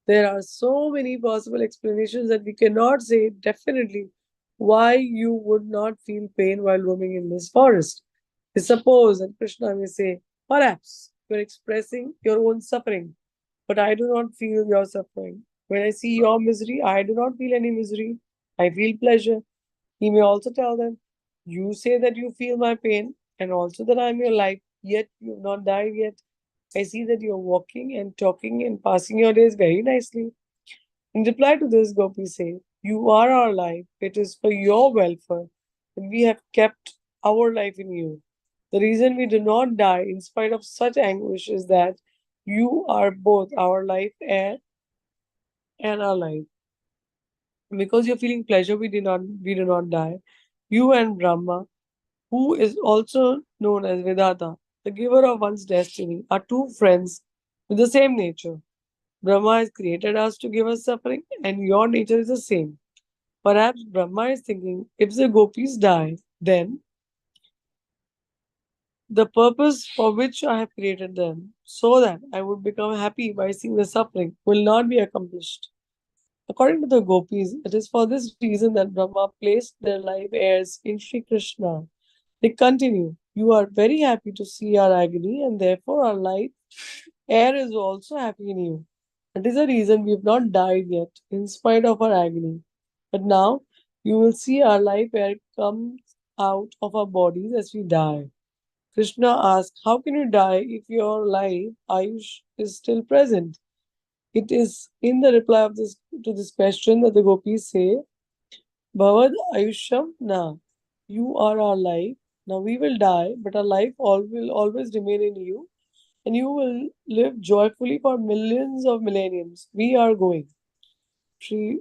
there are so many possible explanations that we cannot say definitely why you would not feel pain while roaming in this forest. We suppose that Krishna may say, perhaps you are expressing your own suffering, but I do not feel your suffering. When I see your misery, I do not feel any misery. I feel pleasure. He may also tell them, you say that you feel my pain and also that I am your life, yet you have not died yet. I see that you are walking and talking and passing your days very nicely. In reply to this, Gopi says, you are our life. It is for your welfare that we have kept our life in you. The reason we do not die in spite of such anguish is that you are both our life and our life. Because you're feeling pleasure, we do not die. You and Brahma, who is also known as Vedanta, the giver of one's destiny, are two friends with the same nature. Brahma has created us to give us suffering, and your nature is the same. Perhaps Brahma is thinking, if the gopis die, then the purpose for which I have created them, so that I would become happy by seeing the suffering, will not be accomplished. According to the gopis, it is for this reason that Brahma placed their life heirs in Sri Krishna. They continue, you are very happy to see our agony, and therefore our life heir is also happy in you. That is the reason we have not died yet, in spite of our agony. But now you will see our life air comes out of our bodies as we die. Krishna asks, how can you die if your life, Ayush, is still present? It is in the reply of this to this question that the gopis say, Bhavad Ayusham Na. You are our life. Now we will die, but our life will always remain in you, and you will live joyfully for millions of millenniums. We are going. Sri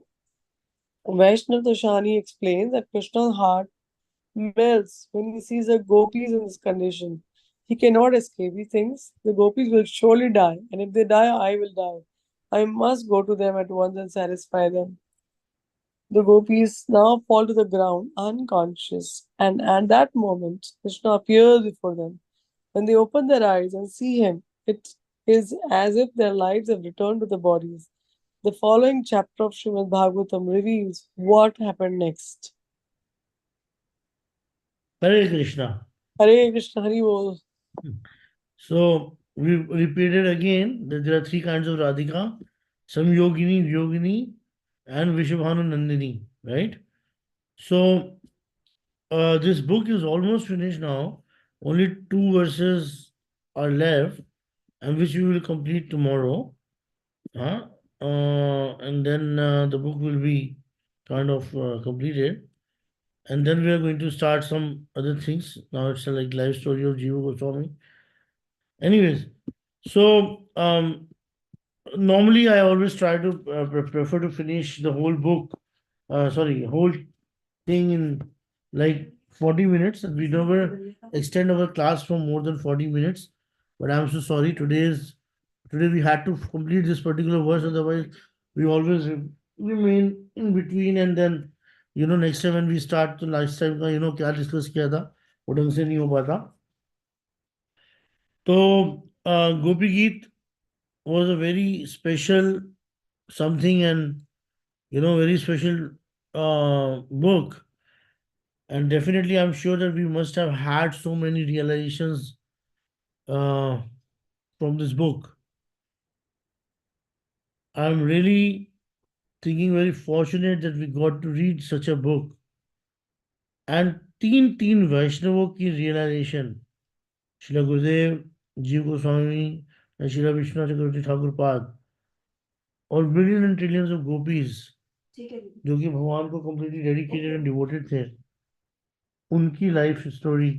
Vaishnav Toshani explains that Krishna's heart melts when he sees the gopis in this condition. He cannot escape. He thinks the gopis will surely die, and if they die, I will die. I must go to them at once and satisfy them. The gopis now fall to the ground unconscious, and at that moment, Krishna appears before them. When they open their eyes and see him, it is as if their lives have returned to their bodies. The following chapter of Srimad Bhagavatam reveals what happened next. Hare Krishna. Hare Krishna, Hari Bol. So we repeated again that there are three kinds of Radhika: Samyogini, Vyogini, and Vishabhanu Nandini, right? So this book is almost finished now. Only two verses are left, and which we will complete tomorrow. Huh? And then the book will be kind of completed. And then we are going to start some other things. Now it's a like life story of Jiva Goswami. Anyways, so normally I always try to prefer to finish the whole book, sorry, whole thing in like 40 minutes. We never extend our class for more than 40 minutes. But I'm so sorry. Today we had to complete this particular verse, otherwise we always remain in between, and then next time when we start तो last time का क्या discuss किया था वो ढंग से नहीं हो पाता. तो गोपी गीत was a very special something, and very special book, and definitely I'm sure that we must have had so many realizations uh, from this book. I'm really thinking very fortunate that we got to read such a book. And तीन वैष्णवों की realization, शिला गुरुदेव, जीव Goswami, and शिला विश्वनाथ चक्रवर्ती ठाकुर पाद, और billion and trillions of gopis जो कि भगवान को completely dedicated and devoted थे, उनकी लाइफ स्टोरी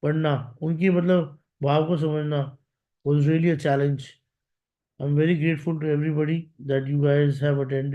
पढ़ना, उनकी मतलब भाव को समझना was really a challenge. I'm very grateful to everybody that you guys have attended.